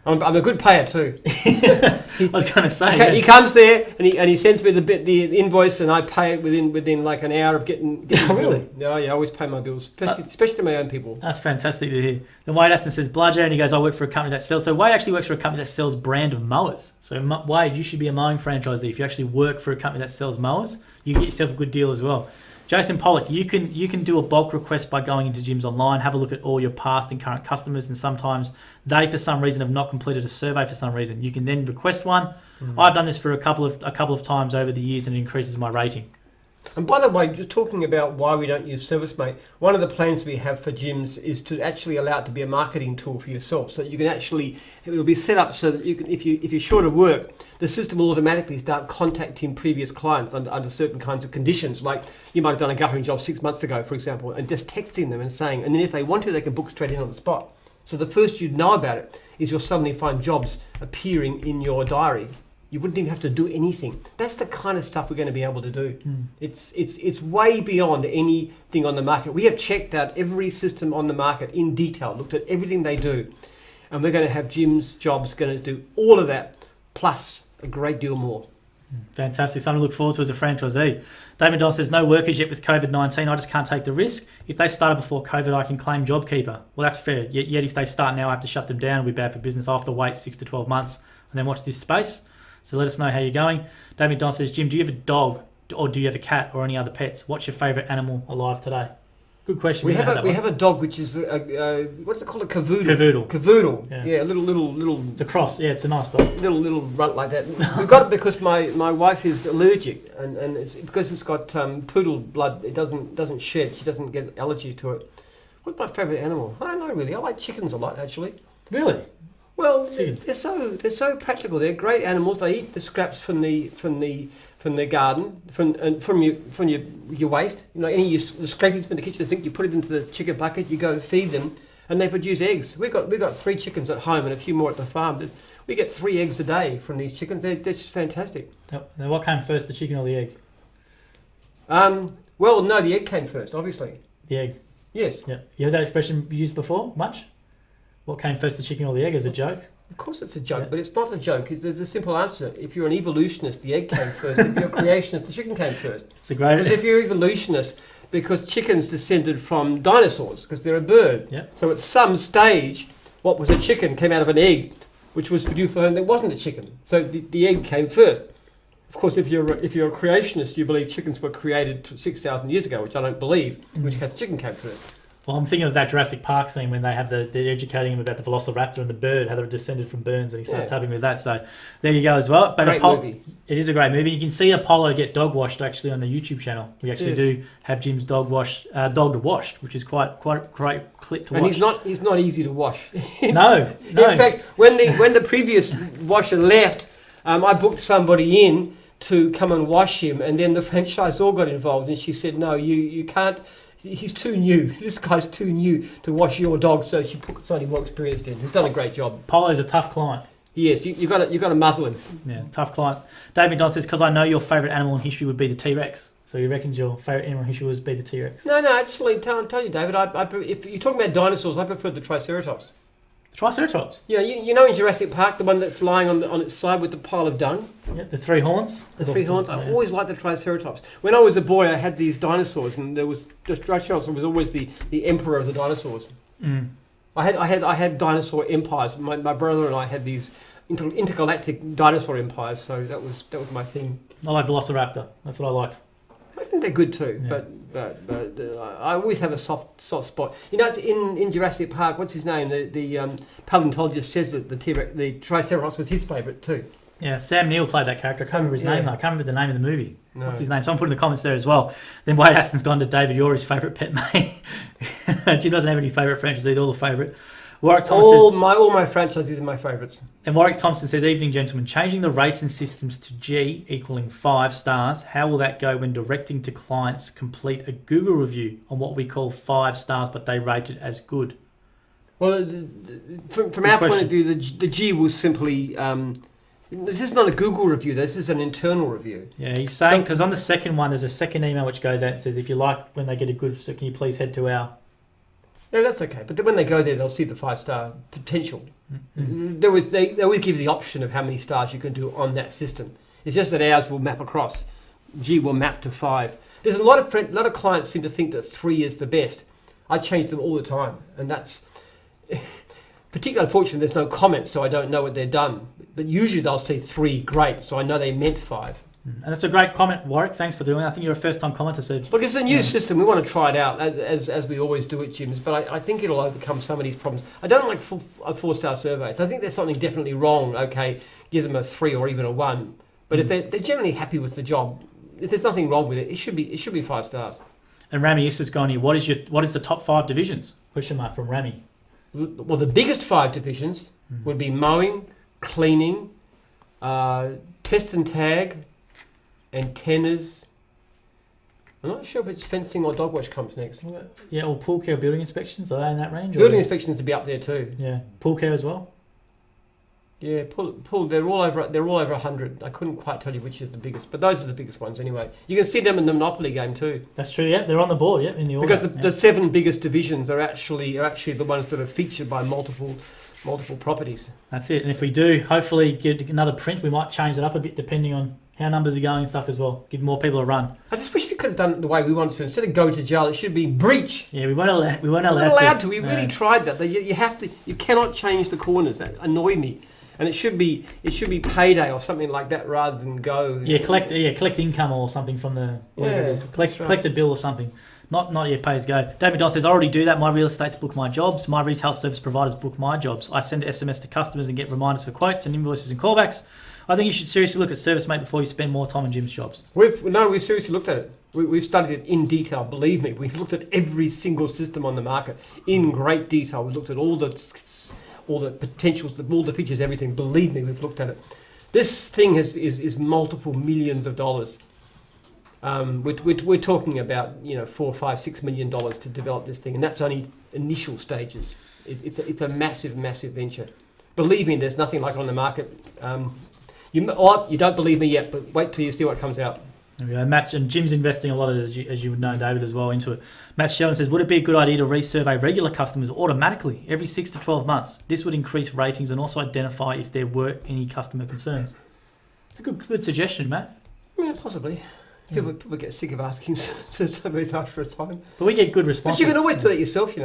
B: I'm a good payer too.
A: I was going to say
B: he comes there and he sends me the invoice and I pay it within like an hour of getting
A: oh, really?
B: No, yeah, I always pay my bills, especially to my own people.
A: That's fantastic to hear. Then Wade Aston says Bludger, and he goes, I work for a company that sells. So Wade actually works for a company that sells brand of mowers. So Wade, you should be a mowing franchisee. If you actually work for a company that sells mowers, you can get yourself a good deal as well. Jason Pollock, you can do a bulk request by going into gyms online, have a look at all your past and current customers, and sometimes they, for some reason, have not completed a survey for some reason. You can then request one. I've done this for a couple of times over the years, and it increases my rating.
B: And by the way, just talking about why we don't use ServiceMate, one of the plans we have for gyms is to actually allow it to be a marketing tool for yourself, so that you can actually, it will be set up so that you can, if you're short of work, the system will automatically start contacting previous clients under certain kinds of conditions. Like you might have done a guttering job 6 months ago, for example, and just texting them and saying, and then if they want to, they can book straight in on the spot. So the first you'd know about it is you'll suddenly find jobs appearing in your diary. You wouldn't even have to do anything. That's the kind of stuff we're going to be able to do. It's way beyond anything on the market. We have checked out every system on the market in detail, looked at everything they do, and we're going to have Jim's jobs going to do all of that, plus a great deal more.
A: Fantastic. Something to look forward to as a franchisee. David Don says, no workers yet with COVID-19. I just can't take the risk. If they started before COVID, I can claim JobKeeper. Well, that's fair. Yet if they start now, I have to shut them down. It'll be bad for business. I have to wait 6 to 12 months and then watch this space. So let us know how you're going. David Don says, Jim, do you have a dog or do you have a cat or any other pets? What's your favourite animal alive today? Good question.
B: We have a dog which is what's it called? A cavoodle.
A: Cavoodle.
B: Yeah, a little.
A: It's a cross. Yeah, it's a nice dog.
B: Little runt like that. We got it because my wife is allergic, and it's because it's got poodle blood. It doesn't shed. She doesn't get allergy to it. What's my favourite animal? I don't know really. I like chickens a lot actually.
A: Really?
B: Well, they're so practical. They're great animals. They eat the scraps from the garden, from your waste. You know, the scrapings from the kitchen sink. You put it into the chicken bucket. You go and feed them, and they produce eggs. We've got 3 chickens at home and a few more at the farm. We get 3 eggs a day from these chickens. They're just fantastic.
A: Now, what came first, the chicken or the egg?
B: Well, no, the egg came first, obviously.
A: The egg.
B: Yes.
A: Yeah. You heard that expression used before much? What came first, the chicken or the egg, as a joke?
B: Of course it's a joke, but it's not a joke. There's a simple answer. If you're an evolutionist, the egg came first. If you're a creationist, the chicken came first.
A: It's a great...
B: Because if you're evolutionist, because chickens descended from dinosaurs, because they're a bird.
A: Yep.
B: So at some stage, what was a chicken came out of an egg, which was produced for them that wasn't a chicken. So the egg came first. Of course, if you're a creationist, you believe chickens were created 6,000 years ago, which I don't believe, in which case the chicken came first.
A: Well, I'm thinking of that Jurassic Park scene when they're educating him about the Velociraptor and the bird, how they were descended from Burns, and he started tapping with that. So there you go as well. But
B: great movie.
A: It is a great movie. You can see Apollo get dog washed actually on the YouTube channel. We actually do have Jim's dog washed, which is quite a great clip to watch.
B: And he's not easy to wash.
A: No.
B: In fact, when the previous washer left, I booked somebody in to come and wash him, and then the franchisor got involved, and she said, "No, you can't. He's too new. This guy's too new to wash your dog." So she put somebody more experienced in. He's done a great job.
A: Apollo's a tough client.
B: Yes, you got to muzzle him.
A: Yeah, tough client. David Don says, because I know your favourite animal in history would be the T-Rex. So you reckon your favourite animal in history would be the T-Rex?
B: No, actually, tell you, David. If you're talking about dinosaurs, I prefer the Triceratops.
A: Triceratops?
B: Yeah, you know in Jurassic Park, the one that's lying on its side with the pile of dung?
A: Yeah, the 3 horns?
B: The 3 horns. I always liked the Triceratops. When I was a boy, I had these dinosaurs, and there was the Triceratops was always the emperor of the dinosaurs.
A: Mm.
B: I had dinosaur empires. My brother and I had these intergalactic dinosaur empires, so that was my thing.
A: I like Velociraptor. That's what I liked.
B: I think they're good too, but I always have a soft spot. You know, it's in Jurassic Park. What's his name? The paleontologist says that the Triceratops was his favourite too.
A: Yeah, Sam Neill played that character. I can't remember his name though. I can't remember the name of the movie.
B: No.
A: What's his name? Someone put in the comments there as well. Then Wade Aston's gone to David. You're his favourite pet mate. Jim doesn't have any favourite franchises. They're all the favourite. Warwick Thomas
B: all my franchises are my favourites.
A: And Warwick Thompson says, evening gentlemen, changing the rating systems to G equaling 5 stars, how will that go when directing to clients complete a Google review on what we call 5 stars but they rate it as good?
B: Well, from our point of view, the G was simply... this is not a Google review, this is an internal review.
A: Yeah, he's saying, because on the second one, there's a second email which goes out and says, if you like when they get a good, so can you please head to our...
B: No, that's okay. But when they go there, they'll see the 5-star potential.
A: Mm-hmm.
B: They always give the option of how many stars you can do on that system. It's just that ours will map across. G will map to 5. There's a lot of clients seem to think that 3 is the best. I change them all the time, and that's particularly unfortunate. There's no comments, so I don't know what they've done. But usually they'll say 3, great, so I know they meant 5.
A: And that's a great comment, Warwick. Thanks for doing it. I think you're a first-time commenter. So
B: look, it's a new system. We want to try it out, as we always do at gyms, but I think it'll overcome some of these problems. I don't like 4-star surveys. I think there's something definitely wrong. Okay, give them a 3 or even a 1. But if they're generally happy with the job, if there's nothing wrong with it, it should be 5 stars.
A: And Rami Issa's gone here. What is the top 5 divisions? Question mark from Rami.
B: Well, the biggest 5 divisions would be mowing, cleaning, test and tag, antennas. I'm not sure if it's fencing or dog wash comes next.
A: Yeah, or pool care, building inspections. Are they in that range?
B: Building inspections would be up there too.
A: Yeah, pool care as well.
B: Yeah, pool. They're all over 100. I couldn't quite tell you which is the biggest, but those are the biggest ones anyway. You can see them in the Monopoly game too.
A: That's true. Yeah, they're on the board. Yeah, in the order.
B: Because the 7 biggest divisions are actually the ones that are featured by multiple properties.
A: That's it. And if we do, hopefully get another print, we might change it up a bit depending on how numbers are going and stuff as well. Give more people a run.
B: I just wish we could have done it the way we wanted to. Instead of go to jail, it should be breach.
A: Yeah, we weren't allowed. We weren't
B: We're
A: allowed
B: to. We really tried that. You cannot change the corners. That annoyed me. And it should be payday or something like that rather than go.
A: Yeah, collect income or something from the collect a bill or something. Not yet pay as go. David Don says, I already do that. My real estates book my jobs. My retail service providers book my jobs. I send SMS to customers and get reminders for quotes and invoices and callbacks. I think you should seriously look at ServiceMate before you spend more time on Jim's jobs.
B: We've seriously looked at it. We've studied it in detail. Believe me, we've looked at every single system on the market in great detail. We've looked at all the potentials, all the features, everything. Believe me, we've looked at it. This thing is multiple millions of dollars. We're talking about $4, $5, $6 million to develop this thing, and that's only initial stages. It's a massive venture. Believe me, there's nothing like it on the market. You don't believe me yet, but wait till you see what comes out.
A: There we go. Matt, and Jim's investing a lot of, as you would know, David, as well, into it. Matt Sheldon says, would it be a good idea to resurvey regular customers automatically every 6 to 12 months? This would increase ratings and also identify if there were any customer concerns. It's a good suggestion, Matt.
B: Yeah, possibly. People get sick of asking surveys after a time.
A: But we get good responses.
B: But you can always do it yourself,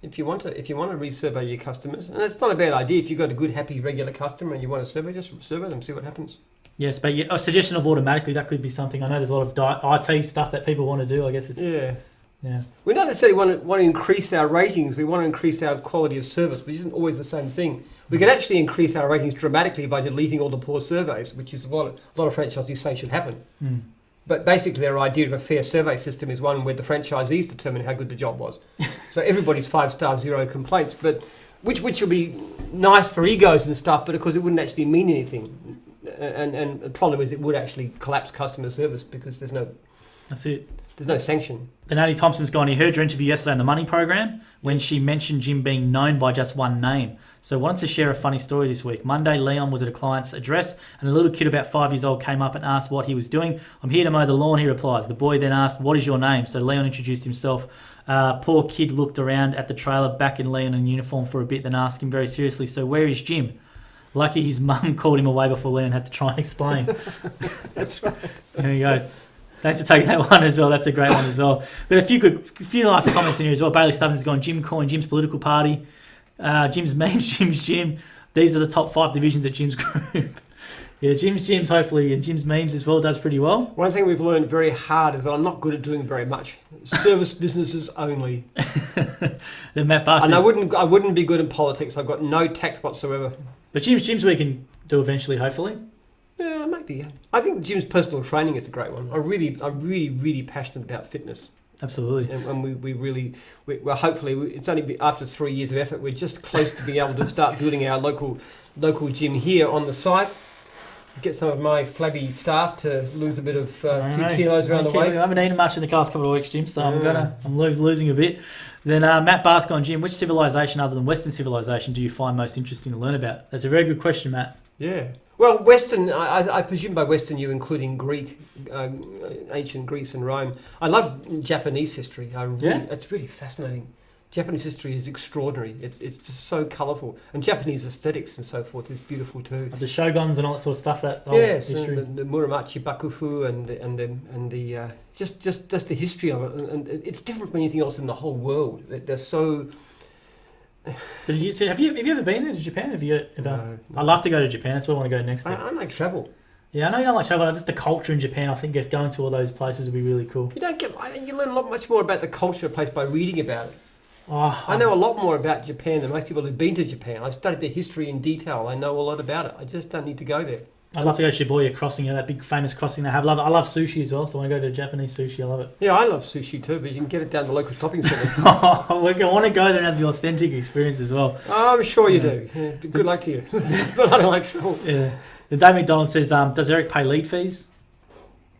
B: if you want to resurvey your customers. And it's not a bad idea. If you've got a good, happy, regular customer and you want to survey, just survey them, see what happens.
A: Yes, but a suggestion of automatically, that could be something. I know there's a lot of IT stuff that people want to do. I guess it's... Yeah.
B: We don't necessarily want to increase our ratings. We want to increase our quality of service, which isn't always the same thing. We can actually increase our ratings dramatically by deleting all the poor surveys, which is what a lot of franchisees say should happen. But basically their idea of a fair survey system is one where the franchisees determine how good the job was. So everybody's 5-star, 0 complaints, but which will be nice for egos and stuff, but of course it wouldn't actually mean anything. And the problem is it would actually collapse customer service because there's no...
A: That's it.
B: There's no sanction.
A: Then Annie Thompson's gone, he heard your interview yesterday on the Money Program when she mentioned Jim being known by just one name. So wanted to share a funny story this week. Monday, Leon was at a client's address and a little kid about 5 years old came up and asked what he was doing. I'm here to mow the lawn, he replies. The boy then asked, what is your name? So Leon introduced himself. Poor kid looked around at the trailer back in Leon in uniform for a bit, then asked him very seriously, so where is Jim? Lucky his mum called him away before Leon had to try and explain.
B: That's right.
A: There you go. Thanks for taking that one as well. That's a great one as well. But a few nice comments in here as well. Bailey Stubbins has gone, Jim Coyne, Jim's political party, Jim's memes, Jim's Jim. These are the top 5 divisions at Jim's group. Yeah, Jim's hopefully, and Jim's memes as well does pretty well.
B: One thing we've learned very hard is that I'm not good at doing very much. Service businesses only.
A: Then Matt Barr says,
B: and I wouldn't be good in politics. I've got no tact whatsoever.
A: But Jim's we can do eventually, hopefully.
B: Yeah, maybe. I think Jim's personal training is a great one. I'm really passionate about fitness.
A: Absolutely.
B: And well, hopefully, it's only after 3 years of effort, we're just close to being able to start building our local gym here on the site. Get some of my flabby staff to lose a bit of few kilos around the waist.
A: I haven't eaten much in the past couple of weeks, Jim, so I'm losing a bit. Then Matt Bask on, Jim, which civilization other than Western civilization do you find most interesting to learn about? That's a very good question, Matt.
B: Yeah. Well, Western, I presume by Western you're including Greek, ancient Greece and Rome. I love Japanese history. It's really fascinating. Japanese history is extraordinary. It's just so colourful, and Japanese aesthetics and so forth is beautiful too.
A: The shoguns and all that sort of stuff.
B: History. And the Muromachi Bakufu and the just the history of it, and it's different from anything else in the whole world. They're so.
A: So have you ever been there to Japan? No. I'd love to go to Japan. That's where I want to go next.
B: I like travel.
A: Yeah, I know you don't like travel, but just the culture in Japan. I think going to all those places would be really cool.
B: You learn a lot much more about the culture of a place by reading about it.
A: Oh,
B: I know a lot more about Japan than most people who've been to Japan. I've studied their history in detail. I know a lot about it. I just don't need to go there.
A: I'd love to go to Shibuya crossing, that big famous crossing they have. I love sushi as well, so when I go to Japanese sushi, I love it.
B: Yeah, I love sushi too, but you can get it down the local shopping centre.
A: I want to go there and have the authentic experience as well.
B: Oh, I'm sure you do. Yeah, good luck to you. But I don't like trouble.
A: Yeah. Then Dave McDonald says, does Eric pay lead fees?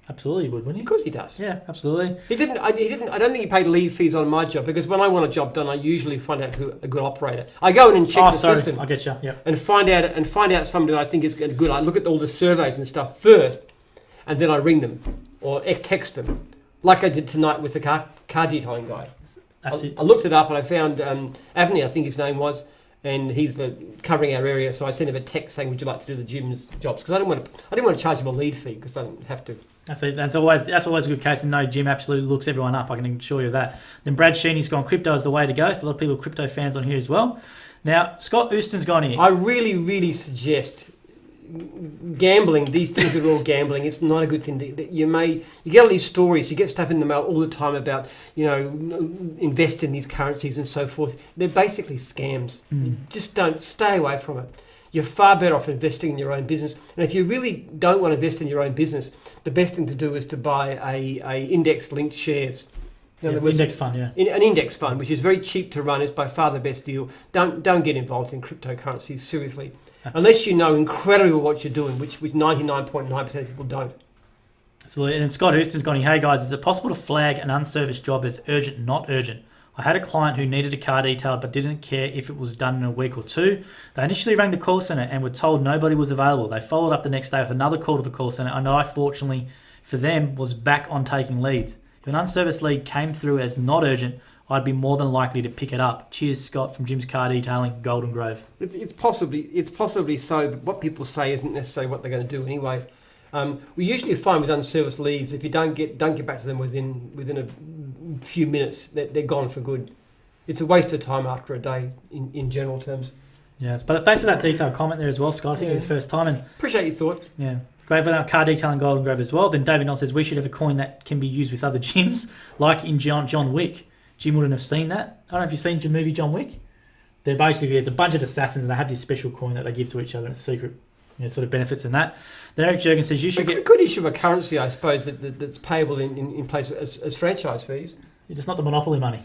A: Absolutely, he would, wouldn't he?
B: Of course he does.
A: Yeah, absolutely.
B: He didn't. I don't think he paid lead fees on my job, because when I want a job done, I usually find out who a good operator. I go in and check the system.
A: I get you. Yeah.
B: And find out somebody that I think is good. I look at all the surveys and stuff first, and then I ring them or text them, like I did tonight with the car detailing guy.
A: That's it.
B: I looked it up and I found Avni, I think his name was, and he's covering our area. So I sent him a text saying, "Would you like to do the gym's jobs?" Because I didn't want to charge him a lead fee, because I don't have to. That's
A: always a good case, and no, Jim absolutely looks everyone up. I can assure you of that. Then Brad Sheeney's gone crypto is the way to go. So a lot of people are crypto fans on here as well. Now Scott Houston's gone here.
B: I really, really suggest gambling. These things are all gambling. It's not a good thing. You get all these stories. You get stuff in the mail all the time about invest in these currencies and so forth. They're basically scams. Just don't stay away from it. You're far better off investing in your own business. And if you really don't want to invest in your own business, the best thing to do is to buy a index-linked shares.
A: Index fund, yeah.
B: An index fund, which is very cheap to run. It's by far the best deal. Don't get involved in cryptocurrencies, seriously. Unless you know incredibly what you're doing, which 99.9% of people don't.
A: Absolutely. And Scott Houston's gone, hey guys, is it possible to flag an unserviced job as urgent, not urgent? I had a client who needed a car detailed but didn't care if it was done in a week or two. They initially rang the call centre and were told nobody was available. They followed up the next day with another call to the call centre, and I, fortunately for them, was back on taking leads. If an unserviced lead came through as not urgent, I'd be more than likely to pick it up. Cheers, Scott, from Jim's Car Detailing, Golden Grove.
B: It's possibly so, but what people say isn't necessarily what they're going to do anyway. We usually find with unserviced leads, if you don't get back to them within a few minutes, they're gone for good. It's a waste of time after a day in general terms.
A: Yes, but thanks for that detailed comment there as well, Scott. I think it was the first time. And
B: appreciate your thoughts.
A: Yeah. Great for that Car Detailing Golden Grove as well. Then David Knoll says we should have a coin that can be used with other gyms, like in John Wick. Jim wouldn't have seen that. I don't know if you've seen the movie John Wick. There's a bunch of assassins and they have this special coin that they give to each other. It's secret. Sort of benefits in that. Then Eric Jurgen says you should
B: get... We could issue a currency, I suppose, that's payable in place as franchise fees.
A: It's not the monopoly money.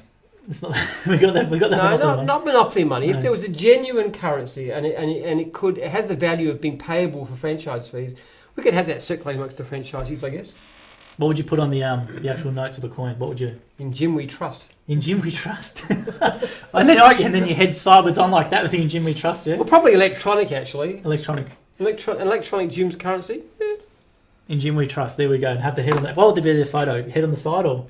A: It's not. we got that.
B: No, not monopoly money. No. If there was a genuine currency and it has the value of being payable for franchise fees, we could have that circulating amongst the franchisees, I guess.
A: What would you put on the actual notes of the coin? What would you?
B: In Jim We Trust.
A: In Jim We Trust. and then you head sideways on like that with In Jim We Trust, yeah?
B: Well, probably electronic, actually.
A: Electronic
B: Jim's currency. Yeah.
A: In Jim We Trust. There we go. And have the head on that. What would be the photo? Head on the side, or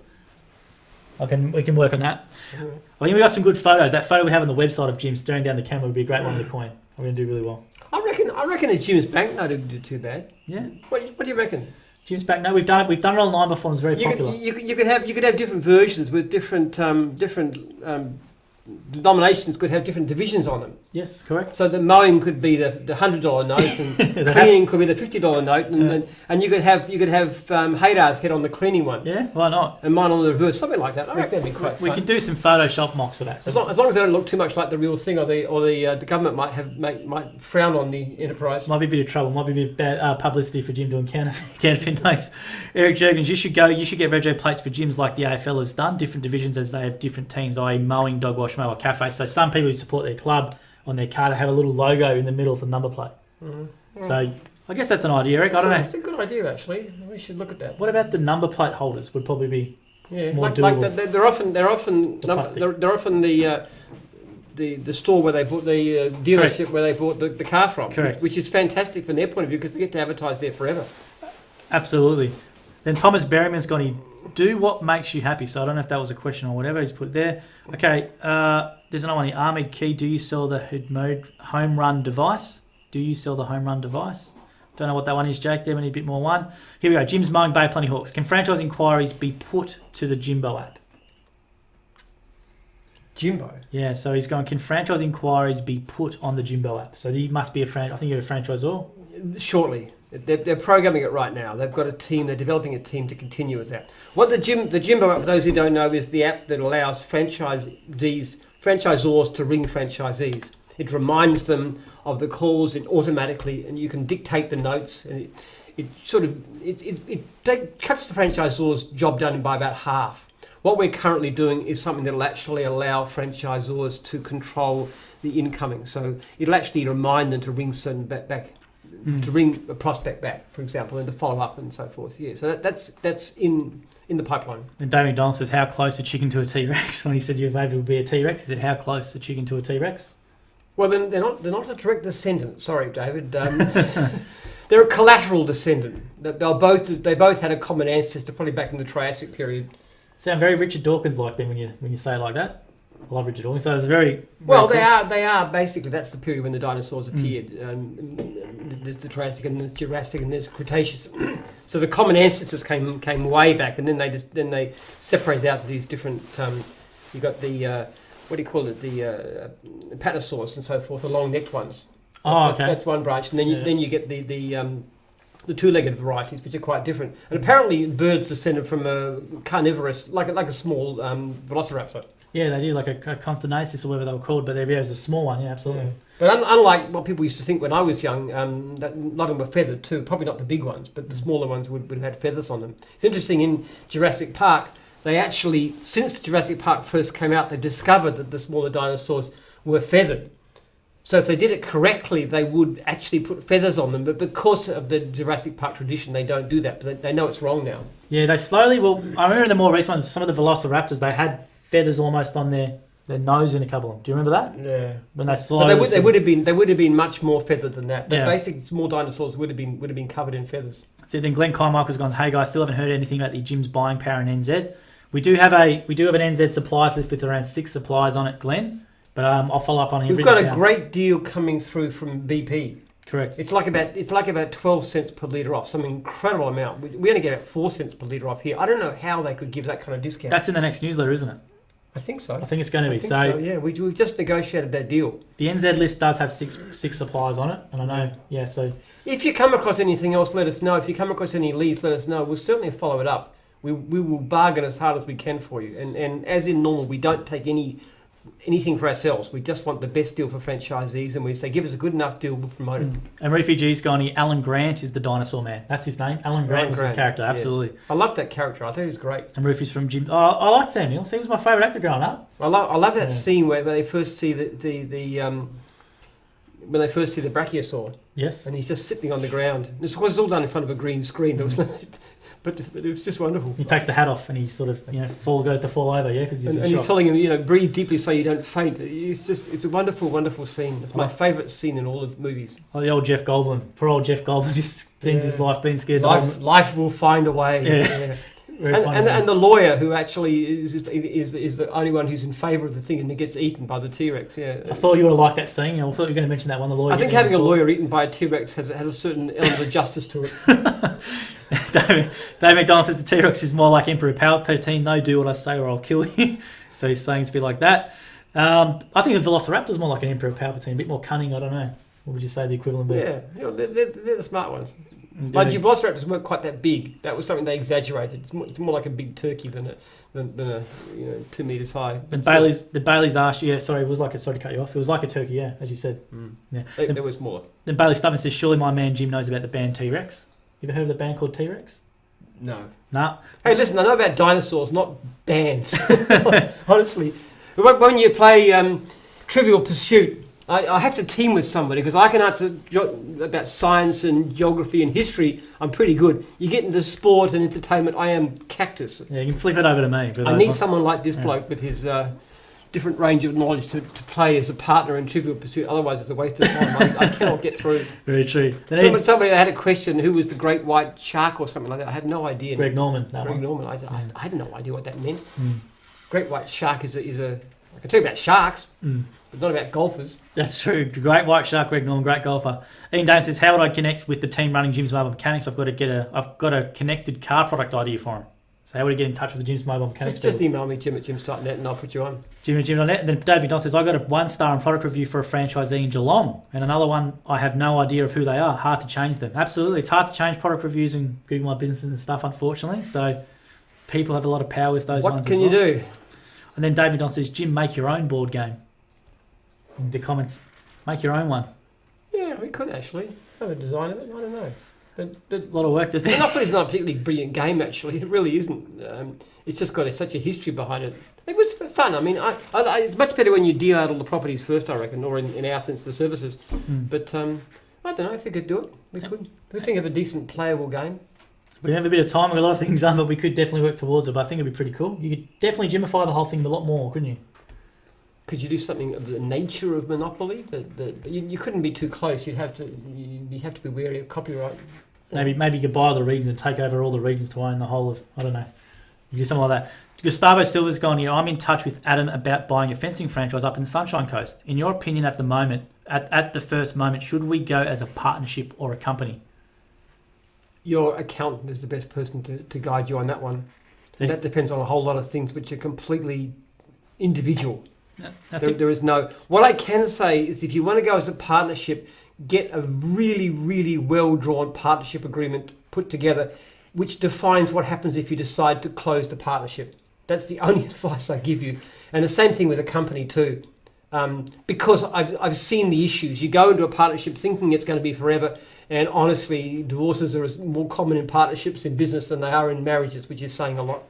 A: we can work on that. I think we got some good photos. That photo we have on the website of Jim staring down the camera would be a great one of the coin. We're going to do really well.
B: I reckon a Jim's banknote would do too bad.
A: Yeah.
B: What do you reckon?
A: Jim's banknote. We've done it online before. It's very popular.
B: You could have different versions with different denominations could have different divisions on them.
A: Yes, correct.
B: So the Mowing could be the $100 note, and cleaning could be the $50 note, and you could have Haydar's head on the cleaning one.
A: Yeah, why not?
B: And mine on the reverse, something like that. I reckon that'd be quite fun.
A: We can do some Photoshop mocks of that.
B: So as long as they don't look too much like the real thing, or the government might frown on the enterprise.
A: Might be a bit of trouble. Might be a bit of bad publicity for Jim doing counterfeit notes. Eric Jurgens, you should get Rego plates for gyms like the AFL has done. Different divisions as they have different teams, i.e. Mowing, Dog Wash, Mower, Cafe. So some people who support their club on their car, they have a little logo in the middle of the number plate. Mm-hmm. So I guess that's an idea, Eric. I don't know.
B: It's a good idea, actually. We should look at that.
A: What about the number plate holders? Would probably be more
B: doable. They're often the store where they bought the dealership. Correct. Where they bought the car from.
A: Correct.
B: Which is fantastic from their point of view because they get to advertise there forever.
A: Absolutely. Then Thomas Berryman's gone, he do what makes you happy. So I don't know if that was a question or whatever he's put there. Okay, there's another one here. Ahmed Key, do you sell the home run device? Do you sell the home run device? Don't know what that one is, Jake. There we need a bit more one. Here we go. Jim's Mowing Bay Plenty Hawks. Can franchise inquiries be put to the Jimbo app?
B: Jimbo?
A: Yeah, so he's going, can franchise inquiries be put on the Jimbo app? So he must be I think you're a franchisor?
B: Shortly. They're programming it right now. They've got a team. They're developing a team to continue with that. What the Jimbo app, for those who don't know, is the app that allows franchisors to ring franchisees. It reminds them of the calls. It automatically, and you can dictate the notes, and it cuts the franchisor's job done by about half. What we're currently doing is something that will actually allow franchisors to control the incoming. So it'll actually remind them to ring certain back to ring a prospect back, for example, and to follow up and so forth. Yeah, so that's in the pipeline.
A: And David Donald says, how close a chicken to a T-Rex? When he said you're able to be a T-Rex, he said, how close a chicken to a T-Rex?
B: Well, then they're not a direct descendant. Sorry, David. They're a collateral descendant. They both had a common ancestor, probably back in the Triassic period.
A: Sound very Richard Dawkins like them when you say it like that. I love Richard Dawkins. So it's very
B: well.
A: cool.
B: They are basically, that's the period when the dinosaurs appeared. There's the Triassic and the Jurassic and there's Cretaceous. So the common ancestors came way back, and then they separated out these different. You got the what do you call it? The Patasaurus and so forth, the long-necked ones.
A: Oh, okay.
B: That's one branch, and then you get the two-legged varieties, which are quite different. And apparently, birds descended from a carnivorous, like a small velociraptor.
A: Yeah, they do, like a Compsognathus or whatever they were called, but it was a small one. Yeah, absolutely.
B: Yeah. But unlike what people used to think when I was young, that a lot of them were feathered too. Probably not the big ones, but the smaller ones would have had feathers on them. It's interesting, in Jurassic Park, they actually, since Jurassic Park first came out, they discovered that the smaller dinosaurs were feathered. So if they did it correctly, they would actually put feathers on them. But because of the Jurassic Park tradition, they don't do that. But they know it's wrong now.
A: Yeah, they slowly... Well, I remember in the more recent ones, some of the Velociraptors, they had feathers almost on their nose in a couple of them. Do you remember that?
B: Yeah.
A: When they slowly...
B: But they would have been much more feathered than that. The
A: Yeah.
B: basic small dinosaurs would have been covered in feathers.
A: So then Glenn Carmichael's gone, hey guys, still haven't heard anything about the Jim's buying power in NZ. We do have an NZ suppliers list with around 6 suppliers on it, Glenn. But I'll follow up on him.
B: We've got a great deal coming through from BP.
A: Correct.
B: It's like about 12 cents per litre off, some incredible amount. We only get about 4 cents per litre off here. I don't know how they could give that kind of discount.
A: That's in the next newsletter, isn't it?
B: I think so.
A: I think it's going to be. So
B: yeah, we've just negotiated that deal.
A: The NZ list does have six suppliers on it, and I know. Yeah. So
B: if you come across anything else, let us know. If you come across any leads, let us know. We'll certainly follow it up. We will bargain as hard as we can for you. And as in normal, we don't take anything for ourselves. We just want the best deal for franchisees, and we say, give us a good enough deal, we'll promote it.
A: And Refugee's gone here. Alan Grant is the dinosaur man. That's his name. Alan Grant was his character, absolutely.
B: Yes. I loved that character. I thought he was great.
A: And Rufy's from Jim. Oh, I liked Sam Neill. He was my favourite actor growing up.
B: I love that scene where they first see when they first see the brachiosaur.
A: Yes.
B: And he's just sitting on the ground. It's all done in front of a green screen. But it was just wonderful.
A: He takes the hat off and he sort of goes to fall over, because
B: he's telling him, breathe deeply so you don't faint. It's a wonderful, wonderful scene. It's my favourite scene in all of movies.
A: Oh, the old Jeff Goldblum. Poor old Jeff Goldblum just spends his life being scared.
B: Life will find a way.
A: Yeah.
B: And the lawyer who actually is the only one who's in favour of the thing and gets eaten by the T-Rex. Yeah.
A: I thought you would have liked that scene. I thought you were going to mention that one. The lawyer.
B: I think having a lawyer eaten by a T-Rex has a certain element of justice to it.
A: Dave McDonald says the T-Rex is more like Emperor Palpatine. No, do what I say or I'll kill you. So he's saying it's a bit like that. I think the Velociraptor is more like an Emperor Palpatine, a bit more cunning. I don't know. What would you say the equivalent would be?
B: Yeah, they're the smart ones. Like your Velociraptors weren't quite that big. That was something they exaggerated. It's more like a big turkey than a 2 meters high.
A: And Bailey's asked, it was like sorry to cut you off. It was like a turkey, as you said. Yeah,
B: they were smaller.
A: Then Bailey Stubborn says, surely my man Jim knows about the band T-Rex. You ever heard of the band called T-Rex?
B: No.
A: Nah.
B: Hey, listen, I know about dinosaurs, not bands. Honestly, when you play Trivial Pursuit, I have to team with somebody because I can answer about science and geography and history. I'm pretty good. You get into sport and entertainment, I am cactus.
A: Yeah, you can flip it over to me.
B: I need someone like this bloke with his different range of knowledge to play as a partner in Trivial Pursuit. Otherwise, it's a waste of time. I cannot get through.
A: Very true.
B: Somebody had a question, who was the great white shark or something like that. I had no idea.
A: Greg Norman.
B: Norman. I had no idea what that meant. Great white shark is a I can tell you about sharks, but not about golfers.
A: That's true. Great white shark, Greg Norman, great golfer. Ian Dane says, how would I connect with the team running Jim's Mobile Mechanics? I've got a connected car product idea for him. So how would I get in touch with the Jim's Mobile Mechanics?
B: Just email me, Jim@jims.net, and I'll put you on.
A: Jim@jim.net. And then David Don says, I got a 1-star in product review for a franchisee in Geelong. And another one, I have no idea of who they are. Hard to change them. Absolutely. It's hard to change product reviews in Google My Businesses and stuff, unfortunately. So people have a lot of power with those ones
B: What can you do?
A: And then David Don says, Jim, make your own board game. In the comments. Make your own one.
B: Yeah, we could actually have a design of it. I don't know. But
A: There's a lot of work to do.
B: Monopoly's not a particularly brilliant game, actually. It really isn't. It's just got such a history behind it. It was fun. I mean, it's much better when you de-idle the properties first, I reckon, or in our sense, the services. But I don't know if we could do it. We could. We think of a decent playable game.
A: We have a bit of time. We've got a lot of things done, but we could definitely work towards it. But I think it'd be pretty cool. You could definitely Gymify the whole thing a lot more, couldn't you?
B: Could you do something of the nature of Monopoly? You couldn't be too close. You'd have to be wary of copyright.
A: Maybe you could buy all the regions and take over all the regions to own the whole of, I don't know. You do something like that. Gustavo Silva's gone here. I'm in touch with Adam about buying a fencing franchise up in the Sunshine Coast. In your opinion at the moment, at the first moment, should we go as a partnership or a company?
B: Your accountant is the best person to guide you on that one. And that depends on a whole lot of things which are completely individual. There is no... What I can say is if you want to go as a partnership, get a really, really well-drawn partnership agreement put together which defines what happens if you decide to close the partnership. That's the only advice I give you. And the same thing with a company too. Because I've seen the issues. You go into a partnership thinking it's going to be forever, and honestly, divorces are more common in partnerships in business than they are in marriages, which is saying a lot.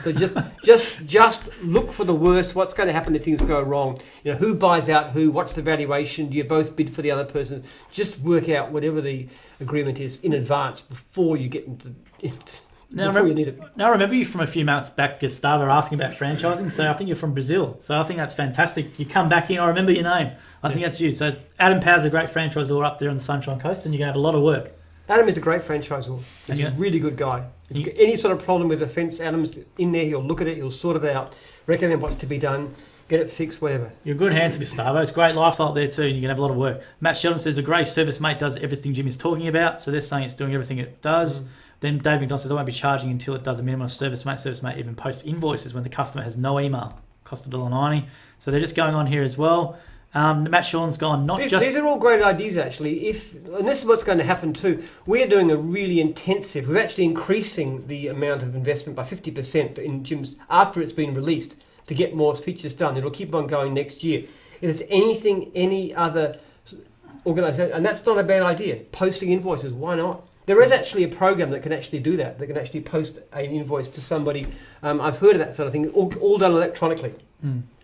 B: So just look for the worst. What's going to happen if things go wrong? You know, who buys out who? What's the valuation? Do you both bid for the other person? Just work out whatever the agreement is in advance before you get into it.
A: Now, I remember you from a few months back, Gustavo, asking about franchising. So I think you're from Brazil. So I think that's fantastic. You come back here. I remember your name. I think that's you. So Adam Power's a great franchisor up there on the Sunshine Coast, and you're going to have a lot of work.
B: Adam is a great franchisor. He's a really good guy. If you get any sort of problem with the fence, Adam's in there. He'll look at it. He'll sort it out. Recommend what's to be done. Get it fixed, whatever.
A: You're a good hands, Gustavo. It's a great lifestyle up there too, and you're going to have a lot of work. Matt Sheldon says, a great service mate does everything Jim is talking about. So they're saying it's doing everything it does. Then Dave McDonald says, I won't be charging until it does a minimum of service mate. Service mate even posts invoices when the customer has no email. Cost $1.90. So they're just going on here as well. Matt Sean's gone,
B: These are all great ideas, actually. And this is what's going to happen too. We're doing a really intensive, we're actually increasing the amount of investment by 50% in gyms after it's been released to get more features done. It'll keep on going next year. If there's anything, any other organisation, and that's not a bad idea, posting invoices, why not? There is actually a program that can actually do that can actually post an invoice to somebody. I've heard of that sort of thing, all done electronically.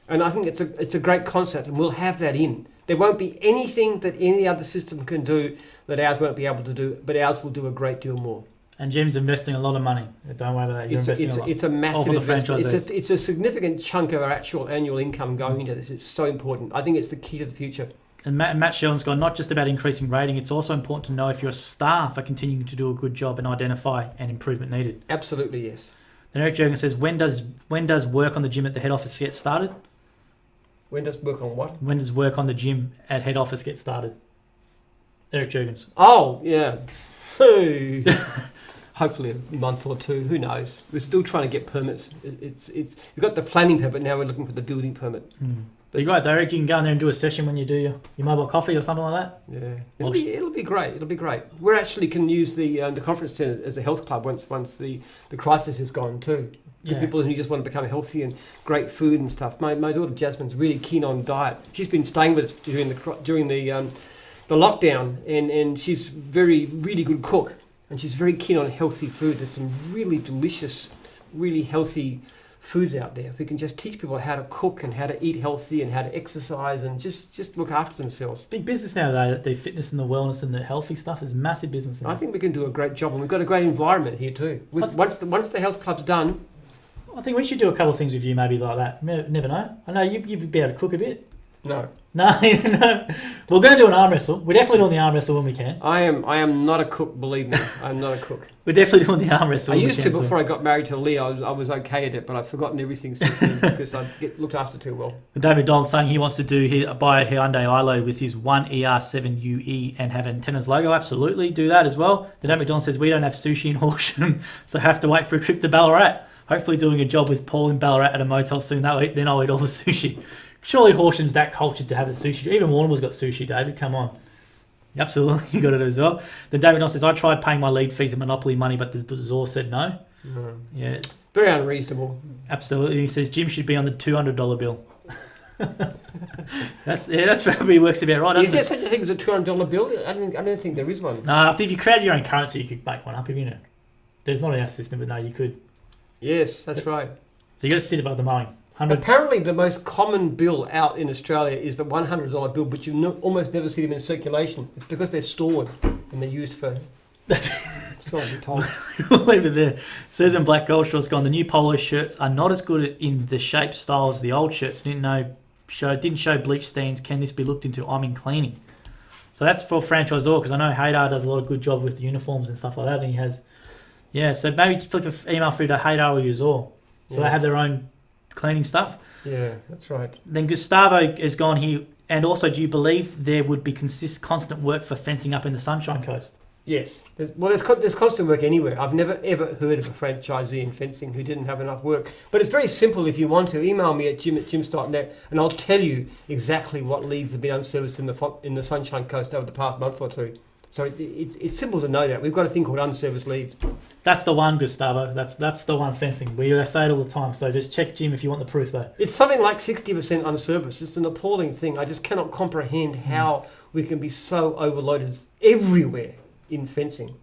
B: And I think it's a great concept, and we'll have that in. There won't be anything that any other system can do that ours won't be able to do, but ours will do a great deal more.
A: And Jim's investing a lot of money. Don't worry about that. You're investing a lot.
B: It's a massive investment. It's a significant chunk of our actual annual income going into this. It's so important. I think it's the key to the future.
A: And Matt Sheldon's gone, not just about increasing rating, it's also important to know if your staff are continuing to do a good job and identify an improvement needed.
B: Absolutely, yes.
A: Then Eric Jurgen says, when does work on the gym at the head office get started?
B: When does work on what?
A: When does work on the gym at head office get started? Eric Jurgens.
B: Oh, yeah. Hey. Hopefully a month or two. Who knows? We're still trying to get permits. We've got the planning permit, now we're looking for the building permit.
A: But you're right, Eric. You can go in there and do a session when you do your mobile coffee or something like that.
B: Yeah, it'll be great. It'll be great. We actually can use the conference centre as a health club once the crisis is gone too. For people who just want to become healthy and great food and stuff. My daughter Jasmine's really keen on diet. She's been staying with us during the lockdown, and she's really good cook, and she's very keen on healthy food. There's some really delicious, really healthy foods out there. If we can just teach people how to cook and how to eat healthy and how to exercise and just look after themselves.
A: Big business now, though. The fitness and the wellness and the healthy stuff is massive business now.
B: I think we can do a great job, and we've got a great environment here too. Once the health club's done,
A: I think we should do a couple of things with you, maybe like that. Never know. I know you'd be able to cook a bit.
B: No.
A: No. We're going to do an arm wrestle. We're definitely doing the arm wrestle when we can.
B: I am not a cook, believe me. I'm not a cook.
A: We're definitely doing the arm wrestle.
B: I used to before I got married to Lee. I was okay at it, but I've forgotten everything since then because I get looked after too well.
A: David Donald's saying he wants to buy a Hyundai iLoad with his 1ER7UE and have antennas logo. Absolutely, do that as well. The David Donald says we don't have sushi in Horsham, so have to wait for a trip to Ballarat. Hopefully doing a job with Paul in Ballarat at a motel soon. Then I'll eat all the sushi. Surely Horsham's that cultured to have a sushi. Even Warrnambool's got sushi, David. Come on. Absolutely, you got it as well. Then David Knox says, I tried paying my lead fees and Monopoly money, but the Zor said no. Yeah,
B: very unreasonable.
A: Absolutely. He says, Jim should be on the $200 bill. That's probably works about right,
B: Is
A: doesn't
B: there
A: it?
B: such a thing as a $200 bill? I don't think there is one.
A: No, I think if you created your own currency, you could make one up, you know. There's not in our system, but no, you could.
B: Yes, that's right.
A: So you got to sit above the Mowing. 100.
B: Apparently, the most common bill out in Australia is the $100 bill, but you almost never see them in circulation. It's because they're stored and they're used for.
A: That's
B: So I'm told.
A: We'll leave it there. Says in Black Gold Shorts gone, the new polo shirts are not as good in the shape style as the old shirts. Didn't show bleach stains. Can this be looked into? I'm in cleaning. So that's for Franchisor, because I know Haydar does a lot of good job with the uniforms and stuff like that, and he has. Yeah, so maybe flick an email through to Haydar or Uzor. So they have their own cleaning stuff.
B: Yeah, that's right.
A: Then Gustavo has gone here. And also, do you believe there would be constant work for fencing up in the Sunshine Coast?
B: Yes. There's constant work anywhere. I've never ever heard of a franchisee in fencing who didn't have enough work. But it's very simple if you want to. Email me at jim@jims.net and I'll tell you exactly what leads have been unserviced in the Sunshine Coast over the past month or two. So it's simple to know that. We've got a thing called unserviced leads.
A: That's the one, Gustavo. That's the one, fencing. We say it all the time. So just check Jim if you want the proof, though.
B: It's something like 60% unserviced. It's an appalling thing. I just cannot comprehend how we can be so overloaded everywhere in fencing.